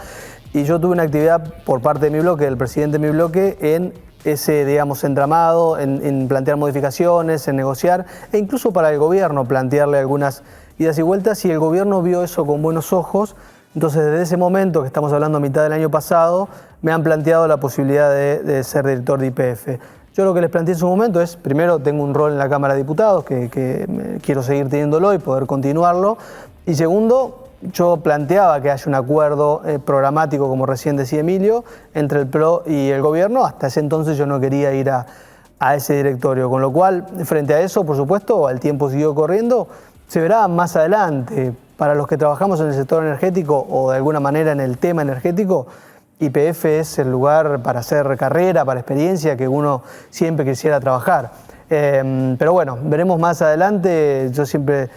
y yo tuve una actividad por parte de mi bloque, del presidente de mi bloque, en ese, digamos, entramado, en plantear modificaciones, en negociar, e incluso para el gobierno plantearle algunas idas y vueltas, y el gobierno vio eso con buenos ojos. Entonces, desde ese momento, que estamos hablando a mitad del año pasado, me han planteado la posibilidad de ser director de YPF. Yo lo que les planteé en su momento es, primero, tengo un rol en la Cámara de Diputados, que quiero seguir teniéndolo y poder continuarlo. Y segundo, yo planteaba que haya un acuerdo programático, como recién decía Emilio, entre el PRO y el gobierno. Hasta ese entonces yo no quería ir a ese directorio. Con lo cual, frente a eso, por supuesto, el tiempo siguió corriendo. Se verá más adelante. Para los que trabajamos en el sector energético o de alguna manera en el tema energético, YPF es el lugar para hacer carrera, para experiencia, que uno siempre quisiera trabajar. Pero bueno, veremos más adelante. Yo siempre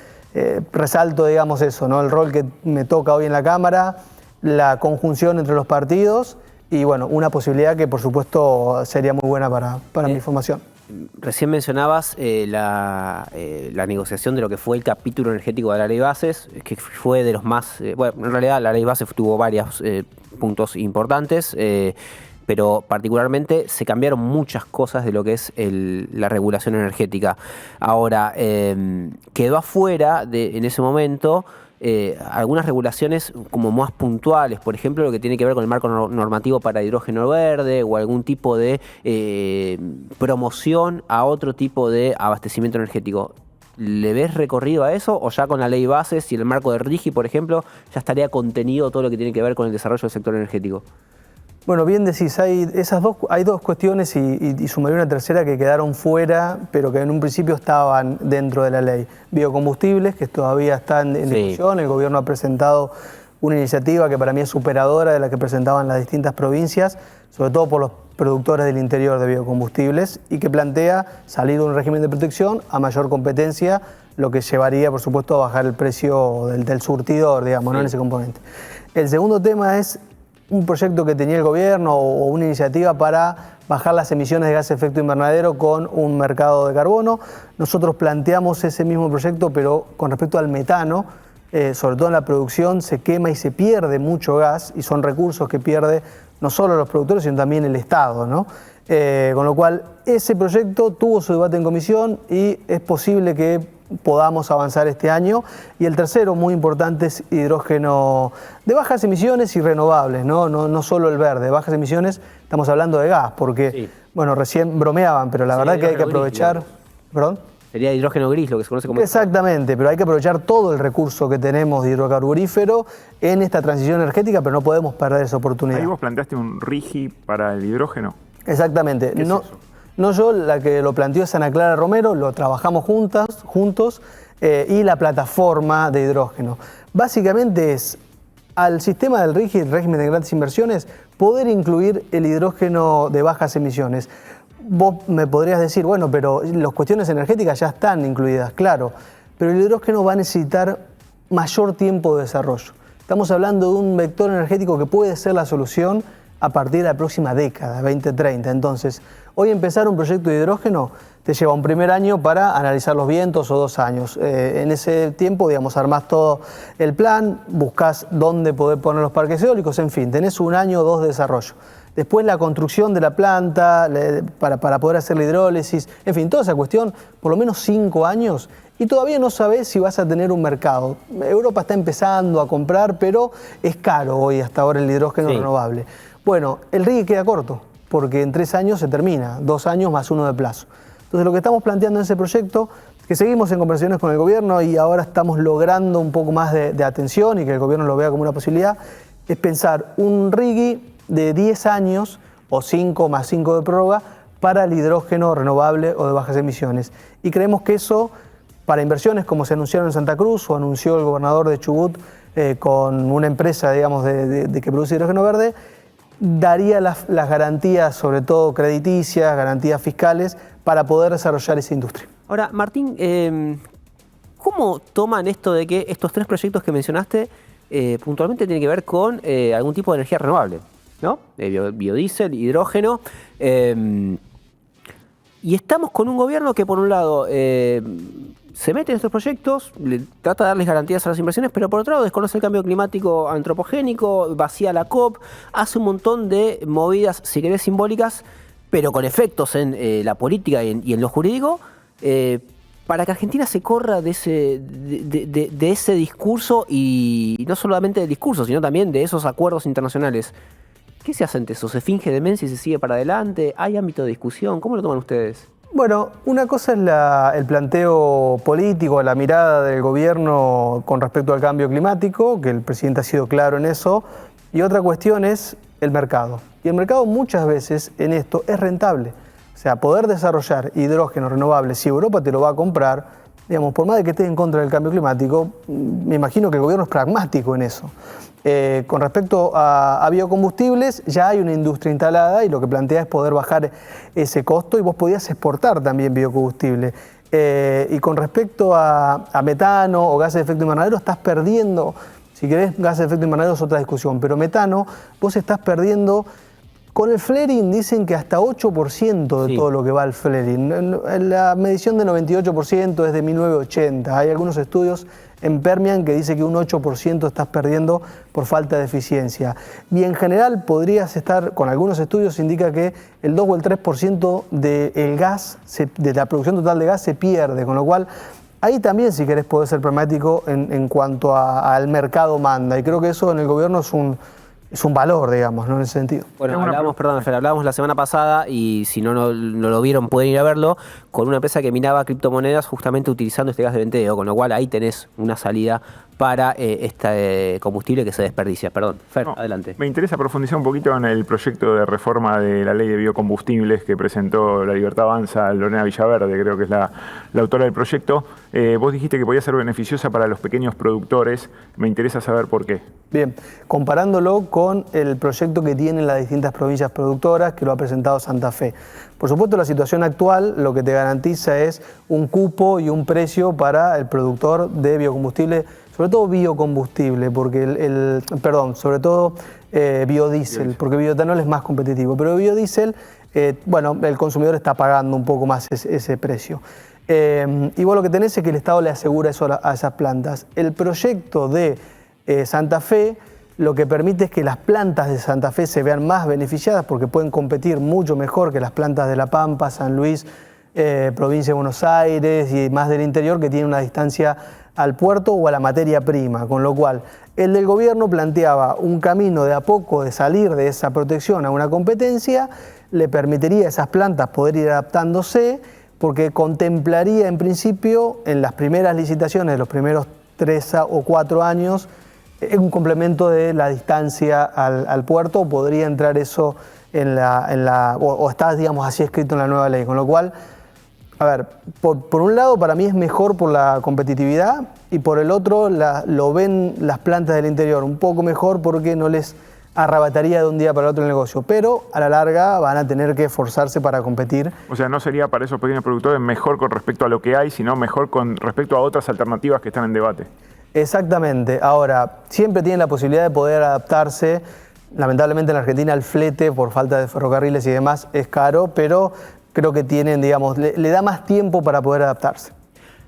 resalto, digamos, eso, ¿no? El rol que me toca hoy en la Cámara, la conjunción entre los partidos y, bueno, una posibilidad que, por supuesto, sería muy buena para mi formación. Recién mencionabas la negociación de lo que fue el capítulo energético de la Ley de Bases, que fue de los más... bueno, en realidad la Ley de Bases tuvo varios puntos importantes, pero particularmente se cambiaron muchas cosas de lo que es la regulación energética. Ahora, quedó afuera en ese momento algunas regulaciones como más puntuales, por ejemplo, lo que tiene que ver con el marco normativo para hidrógeno verde o algún tipo de promoción a otro tipo de abastecimiento energético. ¿Le ves recorrido a eso o ya con la ley bases y el marco de RIGI, por ejemplo, ya estaría contenido todo lo que tiene que ver con el desarrollo del sector energético? Bueno, bien decís, hay dos cuestiones y sumaría una tercera que quedaron fuera, pero que en un principio estaban dentro de la ley. Biocombustibles, que todavía están en discusión. El gobierno ha presentado una iniciativa que para mí es superadora de la que presentaban las distintas provincias, sobre todo por los productores del interior de biocombustibles, y que plantea salir de un régimen de protección a mayor competencia, lo que llevaría, por supuesto, a bajar el precio del surtidor, digamos, ¿no? En ese componente. El segundo tema es un proyecto que tenía el gobierno o una iniciativa para bajar las emisiones de gases de efecto invernadero con un mercado de carbono. Nosotros planteamos ese mismo proyecto, pero con respecto al metano, sobre todo en la producción, se quema y se pierde mucho gas, y son recursos que pierde no solo los productores, sino también el Estado, ¿no? Con lo cual, ese proyecto tuvo su debate en comisión y es posible que podamos avanzar este año. Y el tercero, muy importante, es hidrógeno de bajas emisiones y renovables, no solo el verde, bajas emisiones, estamos hablando de gas, porque, bueno, recién bromeaban, pero la verdad que hay que aprovechar... Gris, ¿Perdón? Sería hidrógeno gris, lo que se conoce como... Exactamente, pero hay que aprovechar todo el recurso que tenemos de hidrocarburífero en esta transición energética, pero no podemos perder esa oportunidad. Ahí vos planteaste un RIGI para el hidrógeno. Exactamente. ¿Qué es eso? No yo, la que lo planteó es Ana Clara Romero, lo trabajamos juntos y la plataforma de hidrógeno. Básicamente es al sistema del RIGI, el régimen de grandes inversiones, poder incluir el hidrógeno de bajas emisiones. Vos me podrías decir, bueno, pero las cuestiones energéticas ya están incluidas, claro, pero el hidrógeno va a necesitar mayor tiempo de desarrollo. Estamos hablando de un vector energético que puede ser la solución a partir de la próxima década, 2030. Entonces, hoy empezar un proyecto de hidrógeno te lleva un primer año para analizar los vientos o 2 años. En ese tiempo, digamos, armás todo el plan, buscás dónde poder poner los parques eólicos, en fin, tenés 1 año o 2 de desarrollo. Después la construcción de la planta para poder hacer la hidrólisis, en fin, toda esa cuestión, por lo menos 5 años, y todavía no sabés si vas a tener un mercado. Europa está empezando a comprar, pero es caro hoy hasta ahora el hidrógeno renovable. Bueno, el RIGI queda corto, porque en 3 años se termina, 2 años más 1 de plazo. Entonces lo que estamos planteando en ese proyecto, que seguimos en conversaciones con el gobierno y ahora estamos logrando un poco más de atención y que el gobierno lo vea como una posibilidad, es pensar un RIGI de 10 años o 5 más 5 de prórroga para el hidrógeno renovable o de bajas emisiones. Y creemos que eso, para inversiones como se anunciaron en Santa Cruz o anunció el gobernador de Chubut con una empresa, digamos, de que produce hidrógeno verde, daría las garantías, sobre todo crediticias, garantías fiscales, para poder desarrollar esa industria. Ahora, Martín, ¿cómo toman esto de que estos 3 proyectos que mencionaste puntualmente tienen que ver con algún tipo de energía renovable, ¿no? Biodiesel, hidrógeno. Y estamos con un gobierno que, por un lado, se mete en estos proyectos, trata de darles garantías a las inversiones, pero por otro lado desconoce el cambio climático antropogénico, vacía la COP, hace un montón de movidas, si querés, simbólicas, pero con efectos en la política y en lo jurídico, para que Argentina se corra de ese discurso, y no solamente del discurso, sino también de esos acuerdos internacionales. ¿Qué se hace ante eso? ¿Se finge demencia y se sigue para adelante? ¿Hay ámbito de discusión? ¿Cómo lo toman ustedes? Bueno, una cosa es el planteo político, la mirada del gobierno con respecto al cambio climático, que el presidente ha sido claro en eso, y otra cuestión es el mercado. Y el mercado muchas veces en esto es rentable. O sea, poder desarrollar hidrógeno renovable, si Europa te lo va a comprar, digamos, por más de que esté en contra del cambio climático, me imagino que el gobierno es pragmático en eso. Con respecto a biocombustibles, ya hay una industria instalada y lo que plantea es poder bajar ese costo, y vos podías exportar también biocombustible. Y con respecto a metano o gases de efecto invernadero, estás perdiendo, si querés, gases de efecto invernadero es otra discusión, pero metano, vos estás perdiendo. Con el flaring dicen que hasta 8% de todo lo que va al flaring. La medición de 98% es de 1980. Hay algunos estudios en Permian que dice que un 8% estás perdiendo por falta de eficiencia. Y en general podrías estar, con algunos estudios indica que el 2 o el 3% del gas, de la producción total de gas se pierde, con lo cual Ahí también, si querés, podés ser pragmático en cuanto al mercado manda. Y creo que eso en el gobierno es un valor, digamos, ¿no? En ese sentido. Bueno, hablábamos la semana pasada y si no lo vieron pueden ir a verlo, con una empresa que minaba criptomonedas justamente utilizando este gas de venteo, con lo cual ahí tenés una salida para este combustible que se desperdicia. Perdón, Fer, adelante. Me interesa profundizar un poquito en el proyecto de reforma de la ley de biocombustibles que presentó La Libertad Avanza, Lorena Villaverde, creo que es la autora del proyecto. Vos dijiste que podía ser beneficiosa para los pequeños productores. Me interesa saber por qué. Bien, comparándolo con el proyecto que tienen las distintas provincias productoras que lo ha presentado Santa Fe. Por supuesto, la situación actual lo que te garantiza es un cupo y un precio para el productor de biocombustible, sobre todo biocombustible, porque sobre todo biodiesel, porque bioetanol es más competitivo, pero biodiesel, el consumidor está pagando un poco más ese precio. Y vos lo que tenés es que el Estado le asegura eso a esas plantas. El proyecto de Santa Fe lo que permite es que las plantas de Santa Fe se vean más beneficiadas porque pueden competir mucho mejor que las plantas de La Pampa, San Luis, provincia de Buenos Aires y más del interior, que tienen una distancia al puerto o a la materia prima, con lo cual el del gobierno planteaba un camino de a poco de salir de esa protección a una competencia, le permitiría a esas plantas poder ir adaptándose, porque contemplaría en principio en las primeras licitaciones de los primeros 3 o 4 años un complemento de la distancia al puerto, podría entrar eso o está, digamos, así escrito en la nueva ley, con lo cual, a ver, por un lado para mí es mejor por la competitividad y por el otro lo ven las plantas del interior un poco mejor porque no les arrebataría de un día para el otro el negocio, pero a la larga van a tener que esforzarse para competir. O sea, no sería para esos pequeños productores mejor con respecto a lo que hay, sino mejor con respecto a otras alternativas que están en debate. Exactamente. Ahora, siempre tienen la posibilidad de poder adaptarse. Lamentablemente en la Argentina el flete, por falta de ferrocarriles y demás, es caro, pero creo que tienen, digamos, le da más tiempo para poder adaptarse.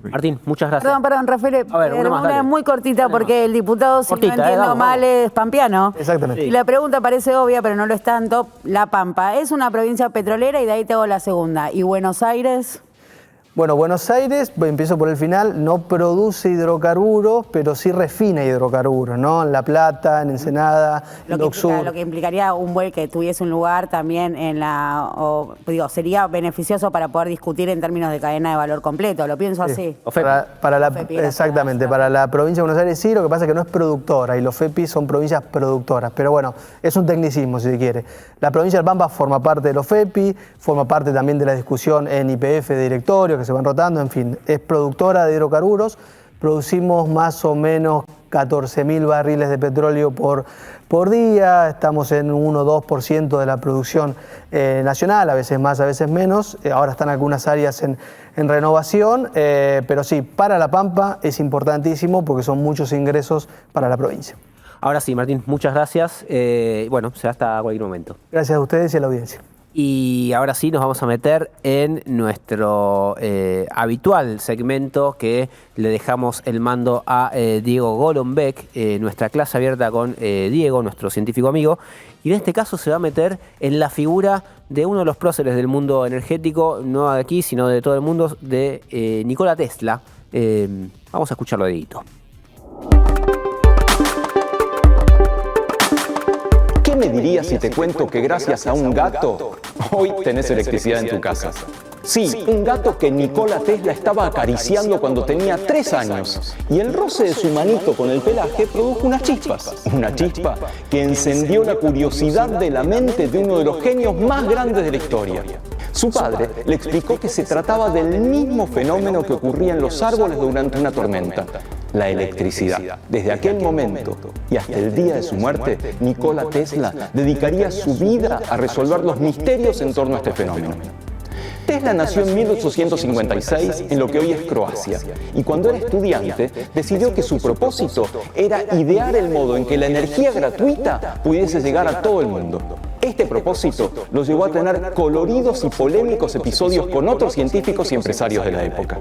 Martín, muchas gracias. Perdón, Rafael, A ver, una muy cortita porque el diputado, si cortita, no entiendo mal, es pampeano. Exactamente. Y la pregunta parece obvia, pero no lo es tanto. La Pampa es una provincia petrolera y de ahí te hago la segunda. ¿Y Buenos Aires? Bueno, Buenos Aires, empiezo por el final, no produce hidrocarburos, pero sí refina hidrocarburos, ¿no? En La Plata, en Ensenada, en Dock Sur. Lo que implicaría que tuviese un lugar también sería beneficioso para poder discutir en términos de cadena de valor completo, lo pienso así. Exactamente, para la provincia de Buenos Aires sí, lo que pasa es que no es productora y los FEPI son provincias productoras, pero bueno, es un tecnicismo si se quiere. La provincia del Pampa forma parte de los FEPI, forma parte también de la discusión en YPF de directorio, que se van rotando, en fin, es productora de hidrocarburos, producimos más o menos 14.000 barriles de petróleo por día, estamos en 1 o 2% de la producción nacional, a veces más, a veces menos, ahora están algunas áreas en renovación, pero sí, para La Pampa es importantísimo porque son muchos ingresos para la provincia. Ahora sí, Martín, muchas gracias. Bueno, será hasta cualquier momento. Gracias a ustedes y a la audiencia. Y ahora sí nos vamos a meter en nuestro habitual segmento que le dejamos el mando a Diego Golombek, nuestra clase abierta con Diego, nuestro científico amigo. Y en este caso se va a meter en la figura de uno de los próceres del mundo energético, no de aquí, sino de todo el mundo, de Nikola Tesla. Vamos a escucharlo, Dieguito. ¿Qué me dirías si te cuento que gracias a un gato hoy tenés electricidad en tu casa? Sí, un gato que Nikola Tesla estaba acariciando cuando tenía 3 años y el roce de su manito con el pelaje produjo unas chispas. Una chispa que encendió la curiosidad de la mente de uno de los genios más grandes de la historia. Su padre le explicó que se trataba del mismo fenómeno que ocurría en los árboles durante una tormenta, la electricidad. Desde aquel momento y hasta el día de su muerte, Nikola Tesla dedicaría su vida a resolver los misterios en torno a este fenómeno. Tesla nació en 1856 en lo que hoy es Croacia y cuando era estudiante decidió que su propósito era idear el modo en que la energía gratuita pudiese llegar a todo el mundo. Este propósito lo llevó a tener coloridos y polémicos episodios con otros científicos y empresarios de la época.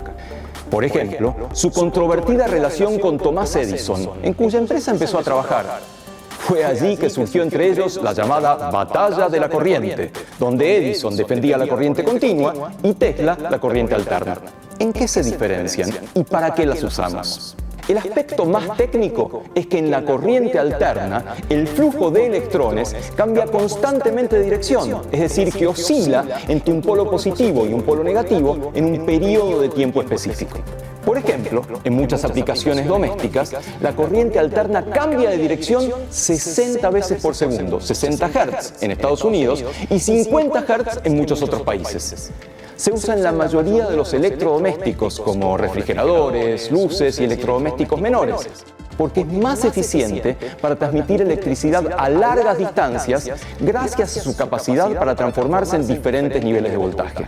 Por ejemplo, su controvertida relación con Thomas Edison, en cuya empresa empezó a trabajar. Fue allí que surgió entre ellos la llamada Batalla de la Corriente, donde Edison defendía la corriente continua y Tesla la corriente alterna. ¿En qué se diferencian y para qué las usamos? El aspecto más técnico es que en la corriente alterna el flujo de electrones cambia constantemente de dirección, es decir, que oscila entre un polo positivo y un polo negativo en un periodo de tiempo específico. Por ejemplo, en muchas aplicaciones domésticas, la corriente alterna cambia de dirección 60 veces por segundo, 60 Hz en Estados Unidos y 50 Hz en muchos otros países. Se usa en la mayoría de los electrodomésticos como refrigeradores, luces y electrodomésticos menores, porque es más eficiente para transmitir electricidad a largas distancias gracias a su capacidad para transformarse en diferentes niveles de voltaje.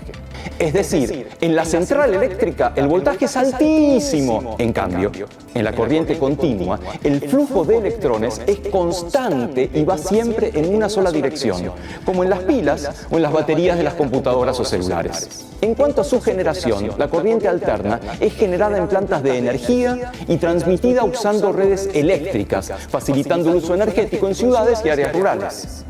Es decir, en la central eléctrica el voltaje es altísimo. En cambio, en la corriente continua, el flujo de electrones es constante y va siempre en una sola dirección, como en las pilas o en las baterías de las computadoras o celulares. En cuanto a su generación, la corriente alterna es generada en plantas de energía y transmitida usando redes eléctricas, facilitando el uso energético en ciudades y áreas rurales.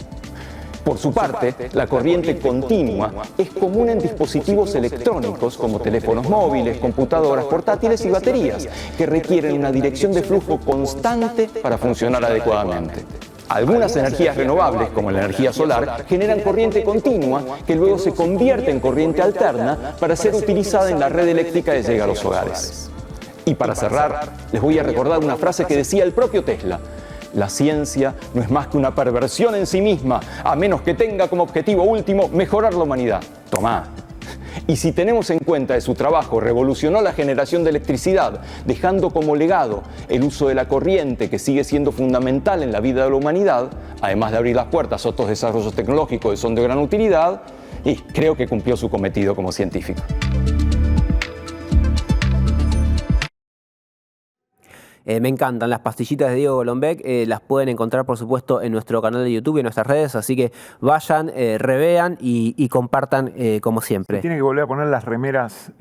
Por su parte, la corriente continua es común en dispositivos electrónicos como teléfonos móviles, computadoras portátiles y baterías, que requieren una dirección de flujo constante para funcionar adecuadamente. Algunas energías renovables, como la energía solar, generan corriente continua que luego se convierte en corriente alterna para ser utilizada en la red eléctrica que llega a los hogares. Y para cerrar, les voy a recordar una frase que decía el propio Tesla: la ciencia no es más que una perversión en sí misma, a menos que tenga como objetivo último mejorar la humanidad. Tomá. Y si tenemos en cuenta que su trabajo revolucionó la generación de electricidad, dejando como legado el uso de la corriente, que sigue siendo fundamental en la vida de la humanidad, además de abrir las puertas a otros desarrollos tecnológicos que son de gran utilidad, y creo que cumplió su cometido como científico. Me encantan las pastillitas de Diego Golombek, las pueden encontrar por supuesto en nuestro canal de YouTube y en nuestras redes, así que vayan, revean y compartan como siempre. Se tiene que volver a poner las remeras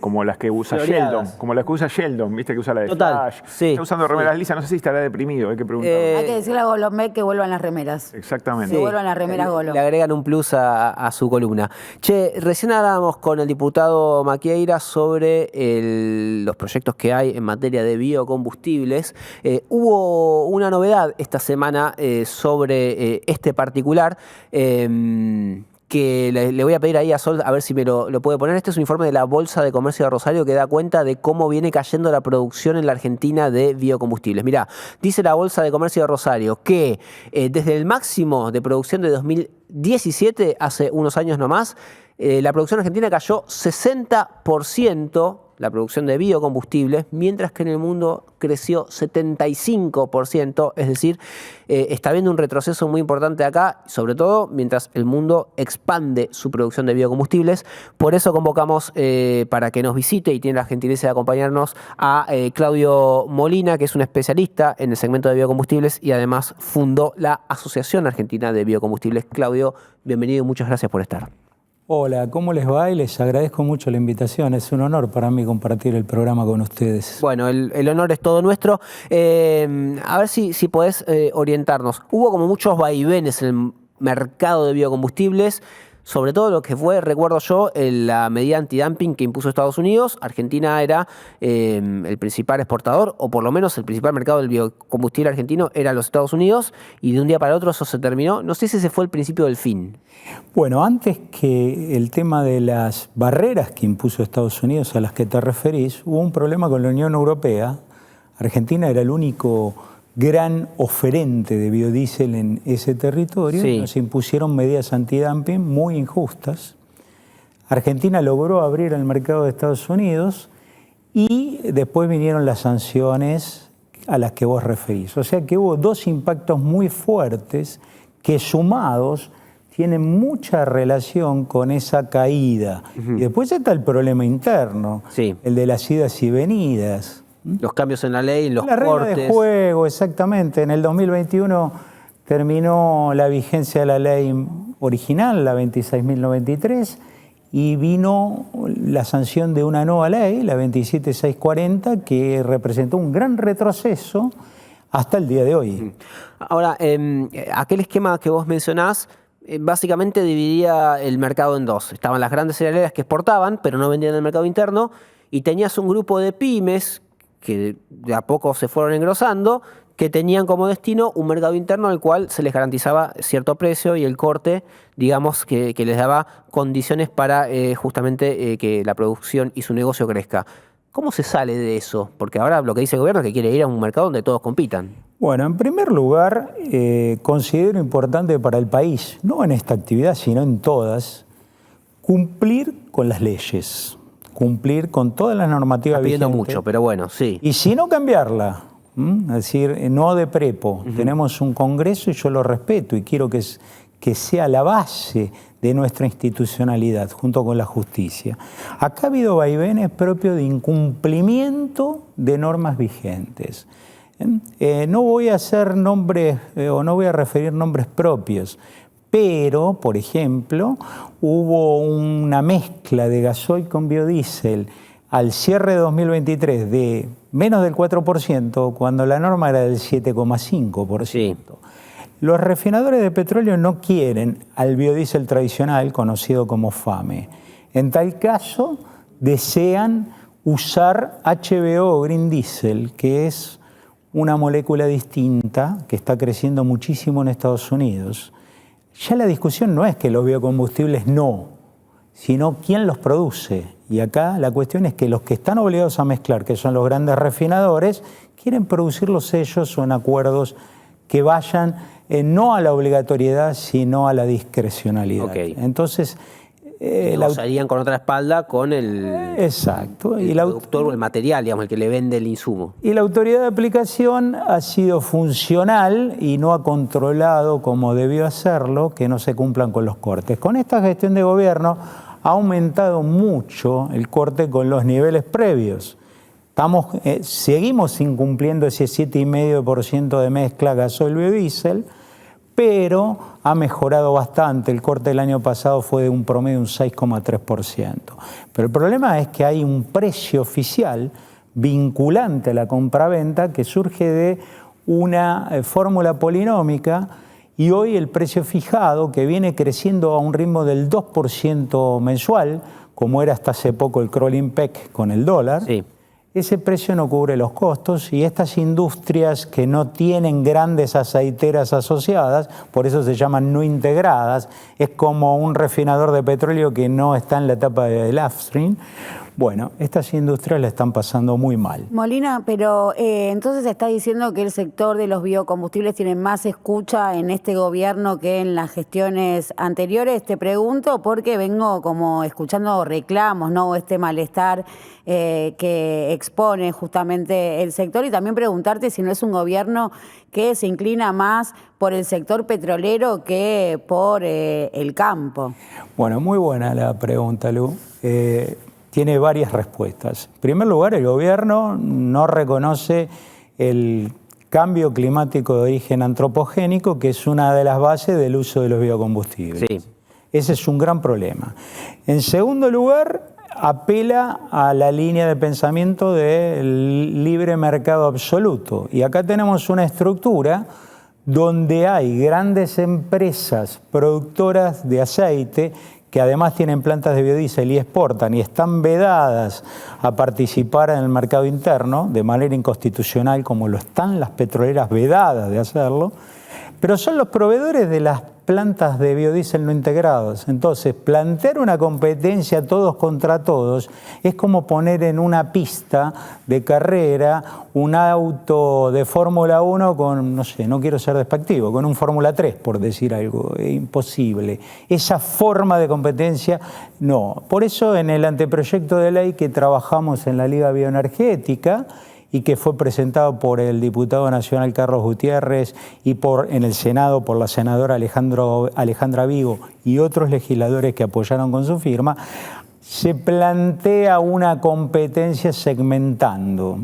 como las que usa Sheldon, viste que usa la de Total, Flash. sí, Está usando remeras sí. lisas, no sé si estará deprimido, hay que preguntarle. Hay que decirle a Golombek que vuelvan las remeras. Exactamente. Que vuelvan las remeras Golo. Le agregan un plus a su columna. Che, recién hablábamos con el diputado Maquieira sobre los proyectos que hay en materia de biocombustibles. Hubo una novedad esta semana sobre este particular que le voy a pedir ahí a Sol a ver si me lo puede poner. Este es un informe de la Bolsa de Comercio de Rosario que da cuenta de cómo viene cayendo la producción en la Argentina de biocombustibles. Mirá, dice la Bolsa de Comercio de Rosario que desde el máximo de producción de 2017, hace unos años nomás, la producción argentina cayó 60%, la producción de biocombustibles, mientras que en el mundo creció 75%, es decir, está habiendo un retroceso muy importante acá, sobre todo mientras el mundo expande su producción de biocombustibles. Por eso convocamos para que nos visite y tiene la gentileza de acompañarnos a Claudio Molina, que es un especialista en el segmento de biocombustibles y además fundó la Asociación Argentina de Biocombustibles. Claudio, bienvenido y muchas gracias por estar. Hola, ¿cómo les va? Y les agradezco mucho la invitación. Es un honor para mí compartir el programa con ustedes. Bueno, el honor es todo nuestro. A ver si podés orientarnos. Hubo como muchos vaivenes en el mercado de biocombustibles, sobre todo lo que fue, recuerdo yo, la medida antidumping que impuso Estados Unidos. Argentina era el principal exportador, o por lo menos el principal mercado del biocombustible argentino era los Estados Unidos, y de un día para el otro eso se terminó. No sé si ese fue el principio del fin. Bueno, antes que el tema de las barreras que impuso Estados Unidos a las que te referís, hubo un problema con la Unión Europea. Argentina era el único gran oferente de biodiesel en ese territorio. Sí. Nos impusieron medidas antidumping muy injustas. Argentina logró abrir el mercado de Estados Unidos y después vinieron las sanciones a las que vos referís. O sea que hubo dos impactos muy fuertes que sumados tienen mucha relación con esa caída. Y después está el problema interno, el de las idas y venidas. Los cambios en la ley, los cortes. La regla de juego, exactamente. En el 2021 terminó la vigencia de la ley original, la 26.093, y vino la sanción de una nueva ley, la 27.640, que representó un gran retroceso hasta el día de hoy. Ahora, aquel esquema que vos mencionás, básicamente dividía el mercado en dos. Estaban las grandes cerealeras que exportaban, pero no vendían en el mercado interno, y tenías un grupo de pymes que de a poco se fueron engrosando, que tenían como destino un mercado interno al cual se les garantizaba cierto precio y el corte, digamos, que les daba condiciones para justamente que la producción y su negocio crezca. ¿Cómo se sale de eso? Porque ahora lo que dice el gobierno es que quiere ir a un mercado donde todos compitan. Bueno, en primer lugar, considero importante para el país, no en esta actividad, sino en todas, cumplir con las leyes, cumplir con todas las normativas vigentes. Está pidiendo mucho, pero bueno, sí. Y si no cambiarla, es decir, no de prepo. Tenemos un Congreso y yo lo respeto y quiero que sea la base de nuestra institucionalidad, junto con la justicia. Acá ha habido vaivenes propios de incumplimiento de normas vigentes. No voy a hacer nombres o no voy a referir nombres propios, pero, por ejemplo, hubo una mezcla de gasoil con biodiesel al cierre de 2023 de menos del 4%, cuando la norma era del 7,5%. Sí. Los refinadores de petróleo no quieren al biodiesel tradicional, conocido como FAME. En tal caso, desean usar HBO o Green Diesel, que es una molécula distinta que está creciendo muchísimo en Estados Unidos. Ya la discusión no es que los biocombustibles no, sino quién los produce. Y acá la cuestión es que los que están obligados a mezclar, que son los grandes refinadores, quieren producirlos ellos o en acuerdos que vayan no a la obligatoriedad, sino a la discrecionalidad. Okay. Entonces, negociarían con otra espalda con el, exacto. el productor o el material, digamos, el que le vende el insumo. Y la autoridad de aplicación ha sido funcional y no ha controlado como debió hacerlo que no se cumplan con los cortes. Con esta gestión de gobierno ha aumentado mucho el corte con los niveles previos. Seguimos incumpliendo ese 7,5% de mezcla gasoil-biodiesel, pero ha mejorado bastante. El corte del año pasado fue de un promedio de un 6,3%. Pero el problema es que hay un precio oficial vinculante a la compraventa que surge de una fórmula polinómica y hoy el precio fijado, que viene creciendo a un ritmo del 2% mensual, como era hasta hace poco el crawling peg con el dólar, sí. Ese precio no cubre los costos y estas industrias que no tienen grandes aceiteras asociadas, por eso se llaman no integradas, es como un refinador de petróleo que no está en la etapa del upstream. Bueno, estas industrias le están pasando muy mal. Molina, pero entonces está diciendo que el sector de los biocombustibles tiene más escucha en este gobierno que en las gestiones anteriores. Te pregunto porque vengo como escuchando reclamos, ¿no? Este malestar que expone justamente el sector y también preguntarte si no es un gobierno que se inclina más por el sector petrolero que por el campo. Bueno, muy buena la pregunta, Lu. Tiene varias respuestas. En primer lugar, el gobierno no reconoce el cambio climático de origen antropogénico, que es una de las bases del uso de los biocombustibles. Sí. Ese es un gran problema. En segundo lugar, apela a la línea de pensamiento del libre mercado absoluto. Y acá tenemos una estructura donde hay grandes empresas productoras de aceite que además tienen plantas de biodiesel y exportan y están vedadas a participar en el mercado interno de manera inconstitucional, como lo están las petroleras vedadas de hacerlo, pero son los proveedores de las plantas de biodiesel no integrados. Entonces, plantear una competencia todos contra todos es como poner en una pista de carrera un auto de Fórmula 1 con, no sé, no quiero ser despectivo, con un Fórmula 3, por decir algo. Es imposible. Esa forma de competencia, no. Por eso, en el anteproyecto de ley que trabajamos en la Liga Bioenergética, y que fue presentado por el diputado nacional Carlos Gutiérrez y en el Senado por la senadora Alejandra Vigo y otros legisladores que apoyaron con su firma, se plantea una competencia segmentando.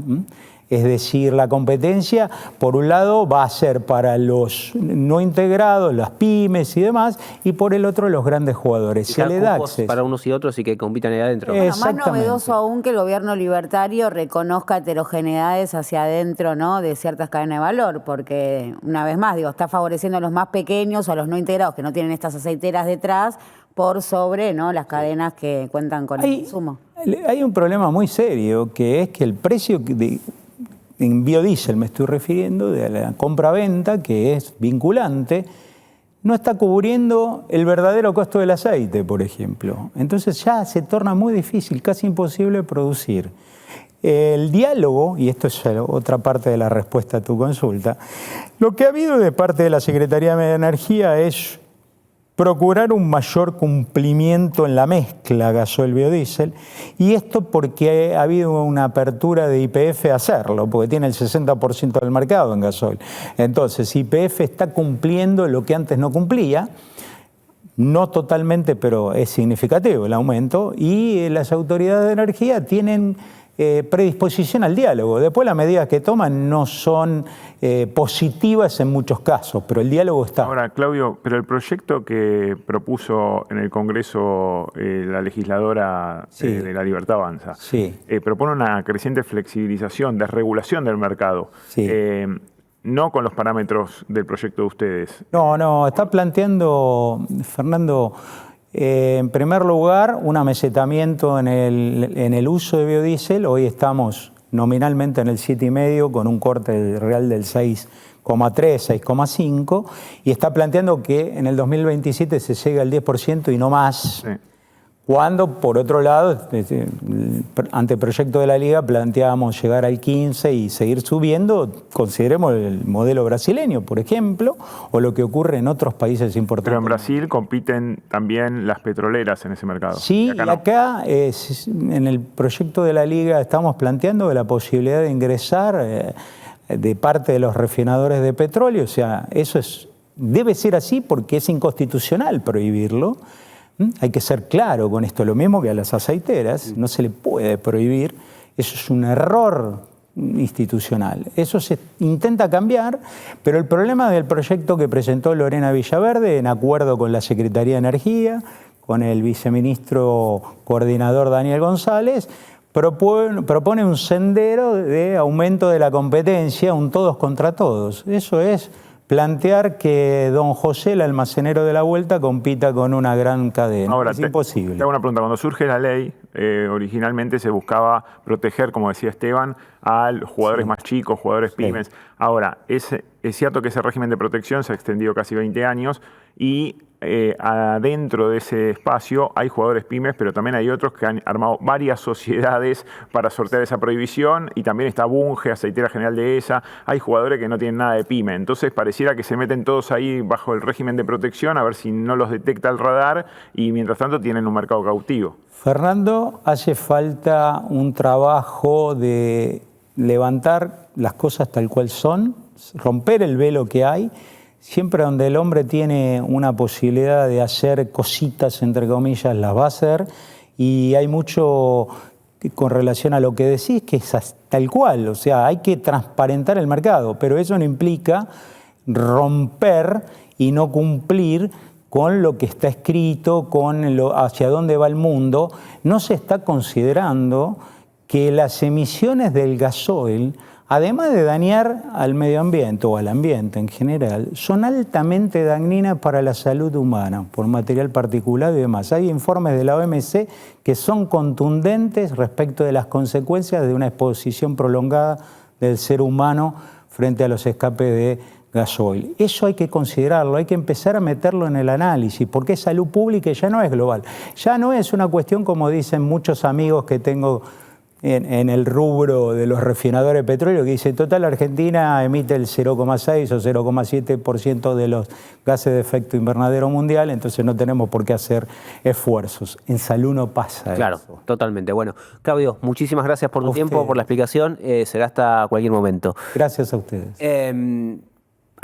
Es decir, la competencia, por un lado, va a ser para los no integrados, las pymes y demás, y por el otro, los grandes jugadores. Se le da acceso para unos y otros y que compitan ahí adentro. Bueno, más novedoso aún que el gobierno libertario reconozca heterogeneidades hacia adentro, ¿no?, de ciertas cadenas de valor, porque, una vez más, digo, está favoreciendo a los más pequeños, a los no integrados, que no tienen estas aceiteras detrás, por sobre, ¿no?, las cadenas que cuentan con el consumo. Hay un problema muy serio, que es que el precio en biodiesel, me estoy refiriendo, de la compra-venta, que es vinculante, no está cubriendo el verdadero costo del aceite, por ejemplo. Entonces ya se torna muy difícil, casi imposible producir. El diálogo, y esto es otra parte de la respuesta a tu consulta, lo que ha habido de parte de la Secretaría de Energía es procurar un mayor cumplimiento en la mezcla gasoil-biodiesel, y esto porque ha habido una apertura de YPF a hacerlo, porque tiene el 60% del mercado en gasoil. Entonces, YPF está cumpliendo lo que antes no cumplía, no totalmente, pero es significativo el aumento, y las autoridades de energía tienen predisposición al diálogo. Después las medidas que toman no son positivas en muchos casos, pero el diálogo está. Ahora, Claudio, pero el proyecto que propuso en el Congreso la legisladora de La Libertad Avanza, propone una creciente flexibilización, desregulación del mercado. No con los parámetros del proyecto de ustedes. No, está planteando, Fernando, en primer lugar, un amesetamiento en el uso de biodiesel. Hoy estamos nominalmente en el 7,5 con un corte real del 6,3, 6,5, y está planteando que en el 2027 se llegue al 10% y no más. Cuando, por otro lado, el anteproyecto de la Liga planteábamos llegar al 15 y seguir subiendo. Consideremos el modelo brasileño, por ejemplo, o lo que ocurre en otros países importantes. Pero en Brasil compiten también las petroleras en ese mercado. Sí, y acá en el proyecto de la Liga estamos planteando la posibilidad de ingresar de parte de los refinadores de petróleo. O sea, eso debe ser así porque es inconstitucional prohibirlo. Hay que ser claro con esto, lo mismo que a las aceiteras, no se le puede prohibir, eso es un error institucional. Eso se intenta cambiar, pero el problema del proyecto que presentó Lorena Villaverde, en acuerdo con la Secretaría de Energía, con el viceministro coordinador Daniel González, propone un sendero de aumento de la competencia, un todos contra todos. Eso es plantear que don José, el almacenero de la vuelta, compita con una gran cadena. Ahora, es imposible. Te hago una pregunta. Cuando surge la ley, originalmente se buscaba proteger, como decía Esteban, a los jugadores más chicos, jugadores pymes. Ahora, es cierto que ese régimen de protección se ha extendido casi 20 años y adentro de ese espacio hay jugadores pymes, pero también hay otros que han armado varias sociedades para sortear esa prohibición, y también está Bunge, Aceitera General de ESA. Hay jugadores que no tienen nada de pyme. Entonces pareciera que se meten todos ahí bajo el régimen de protección a ver si no los detecta el radar, y mientras tanto tienen un mercado cautivo. Fernando, hace falta un trabajo de levantar las cosas tal cual son, romper el velo que hay. Siempre donde el hombre tiene una posibilidad de hacer cositas, entre comillas, las va a hacer, y hay mucho con relación a lo que decís, que es tal cual. O sea, hay que transparentar el mercado, pero eso no implica romper y no cumplir con lo que está escrito, con hacia dónde va el mundo. No se está considerando que las emisiones del gasoil, además de dañar al medio ambiente o al ambiente en general, son altamente dañinas para la salud humana por material particulado y demás. Hay informes de la OMC que son contundentes respecto de las consecuencias de una exposición prolongada del ser humano frente a los escapes de gasoil. Eso hay que considerarlo, hay que empezar a meterlo en el análisis, porque es salud pública y ya no es global. Ya no es una cuestión, como dicen muchos amigos que tengo en el rubro de los refinadores de petróleo, que dice, total, Argentina emite el 0,6 o 0,7% de los gases de efecto invernadero mundial, entonces no tenemos por qué hacer esfuerzos. En salud no pasa Claro, eso. totalmente. Bueno, Claudio, muchísimas gracias por tu tiempo, por la explicación. Será hasta cualquier momento. Gracias a ustedes.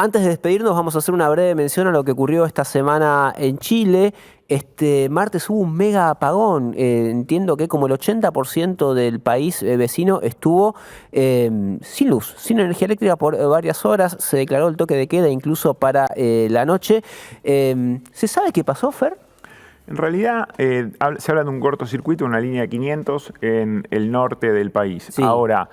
Antes de despedirnos, vamos a hacer una breve mención a lo que ocurrió esta semana en Chile. Este martes hubo un mega apagón. Entiendo que como el 80% del país vecino estuvo sin luz, sin energía eléctrica por varias horas. Se declaró el toque de queda incluso para la noche. ¿Se sabe qué pasó, Fer? En realidad se habla de un cortocircuito, una línea de 500 en el norte del país. Sí. Ahora,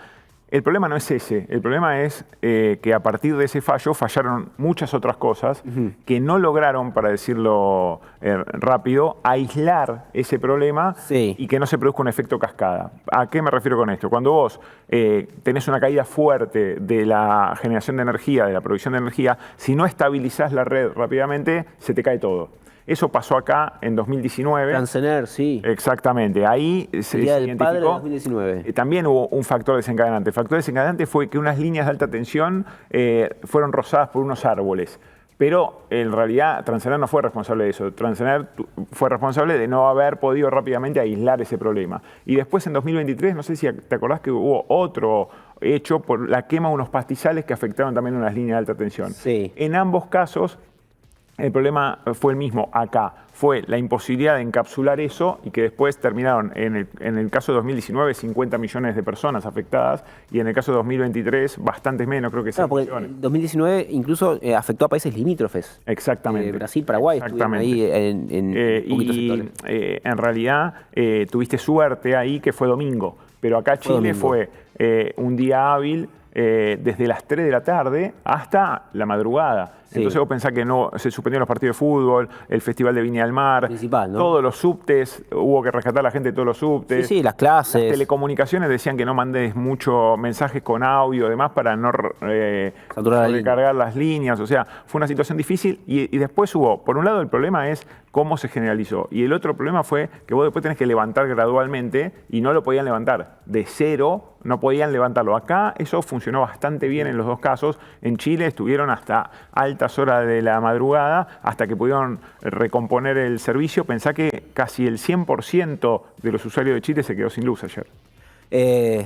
el problema no es ese. El problema es que a partir de ese fallo fallaron muchas otras cosas que no lograron, para decirlo rápido, aislar ese problema y que no se produzca un efecto cascada. ¿A qué me refiero con esto? Cuando vos tenés una caída fuerte de la generación de energía, de la producción de energía, si no estabilizás la red rápidamente, se te cae todo. Eso pasó acá en 2019. Transener, sí. Exactamente. Ahí se Día del Padre de identificó. 2019. También hubo un factor desencadenante. El factor desencadenante fue que unas líneas de alta tensión fueron rozadas por unos árboles. Pero en realidad Transener no fue responsable de eso. Transener fue responsable de no haber podido rápidamente aislar ese problema. Y después en 2023, no sé si te acordás que hubo otro hecho por la quema de unos pastizales que afectaron también unas líneas de alta tensión. Sí. En ambos casos, el problema fue el mismo acá. Fue la imposibilidad de encapsular eso y que después terminaron, en el caso de 2019, 50 millones de personas afectadas y en el caso de 2023, bastantes menos, creo que 6 millones. 2019 incluso afectó a países limítrofes. Exactamente. Brasil, Paraguay, estuvieron ahí en poquitos sectores. En realidad tuviste suerte ahí que fue domingo, pero acá Chile fue un día hábil desde las 3 de la tarde hasta la madrugada. Sí. Entonces vos pensás que no se suspendieron los partidos de fútbol, el Festival de Viña del Mar, principal, ¿no? Todos los subtes, hubo que rescatar a la gente de todos los subtes. Sí, las clases. Las telecomunicaciones decían que no mandes muchos mensajes con audio, además para no recargar las líneas. O sea, fue una situación difícil y después hubo, por un lado el problema es cómo se generalizó y el otro problema fue que vos después tenés que levantar gradualmente y no lo podían levantar de cero, no podían levantarlo. Acá eso funcionó bastante bien en los dos casos. En Chile estuvieron hasta altas horas de la madrugada hasta que pudieron recomponer el servicio. Pensá que casi el 100% de los usuarios de Chile se quedó sin luz ayer.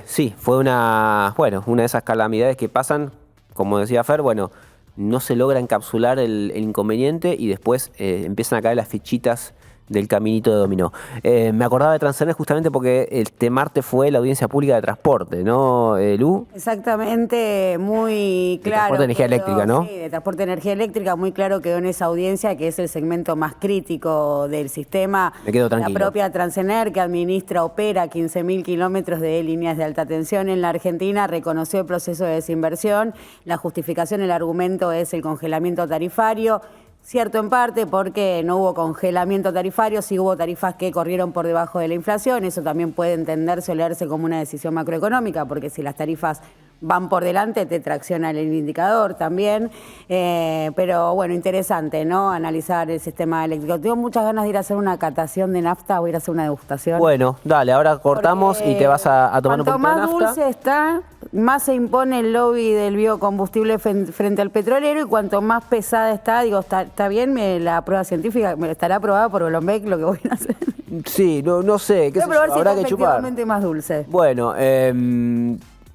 Sí, fue una de esas calamidades que pasan, como decía Fer, no se logra encapsular el inconveniente y después empiezan a caer las fichitas del caminito de dominó. Me acordaba de Transener justamente porque este martes fue la audiencia pública de transporte, ¿no, Lu? Exactamente, muy claro. De transporte de energía eléctrica, ¿no? Sí, de transporte de energía eléctrica, muy claro quedó en esa audiencia que es el segmento más crítico del sistema. Me quedo tranquilo. La propia Transener, que opera 15.000 kilómetros de líneas de alta tensión en la Argentina, reconoció el proceso de desinversión. La justificación, el argumento es el congelamiento tarifario. Cierto en parte porque no hubo congelamiento tarifario, sí hubo tarifas que corrieron por debajo de la inflación, eso también puede entenderse o leerse como una decisión macroeconómica, porque si las tarifas van por delante te tracciona el indicador también, pero bueno, interesante, ¿no? Analizar el sistema eléctrico. Tengo muchas ganas de ir a hacer una catación de nafta, voy a ir a hacer una degustación. Bueno, dale, ahora cortamos porque y te vas a tomar un poquito de nafta. Cuanto más dulce está, más se impone el lobby del biocombustible frente al petrolero y cuanto más pesada está, digo, está bien la prueba científica, estará aprobada por Golombek lo que voy a hacer. Sí, no sé, qué sé yo, habrá que chupar. Efectivamente más dulce. Bueno,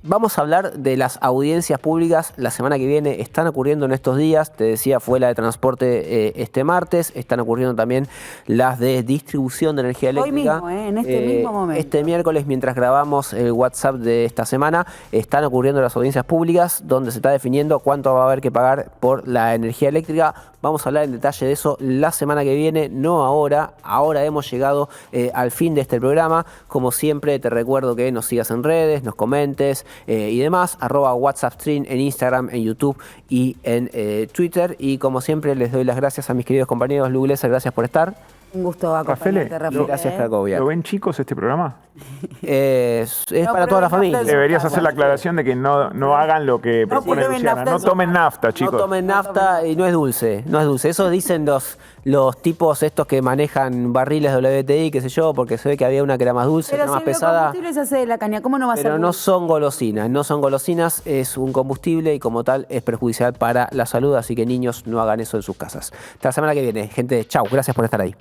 vamos a hablar de las audiencias públicas la semana que viene. Están ocurriendo en estos días. Te decía, fue la de transporte este martes. Están ocurriendo también las de distribución de energía eléctrica. Hoy mismo, en este mismo momento. Este miércoles, mientras grabamos el WhatsApp de esta semana, están ocurriendo las audiencias públicas donde se está definiendo cuánto va a haber que pagar por la energía eléctrica. Vamos a hablar en detalle de eso la semana que viene, no ahora. Ahora hemos llegado al fin de este programa. Como siempre, te recuerdo que nos sigas en redes, nos comentes y demás. @WhatsAppstream en Instagram, en YouTube y en Twitter. Y como siempre, les doy las gracias a mis queridos compañeros. Lu Glesser, gracias por estar. Un gusto acompañarte, Rafael. Gracias, Cracovia. ¿Lo ven chicos este programa? Es para toda la familia. Deberías hacer la aclaración de que no hagan lo que propone Luciana. No tomen nafta, chicos. No tomen nafta y no es dulce. No es dulce. Eso dicen los tipos estos que manejan barriles WTI, qué sé yo, porque se ve que había una que era más dulce, pero más si pesada. El combustible se hace de la caña, ¿cómo no va a ser? Pero no son golosinas, no son golosinas, es un combustible y como tal es perjudicial para la salud, así que niños no hagan eso en sus casas. Hasta la semana que viene, gente, chau, gracias por estar ahí.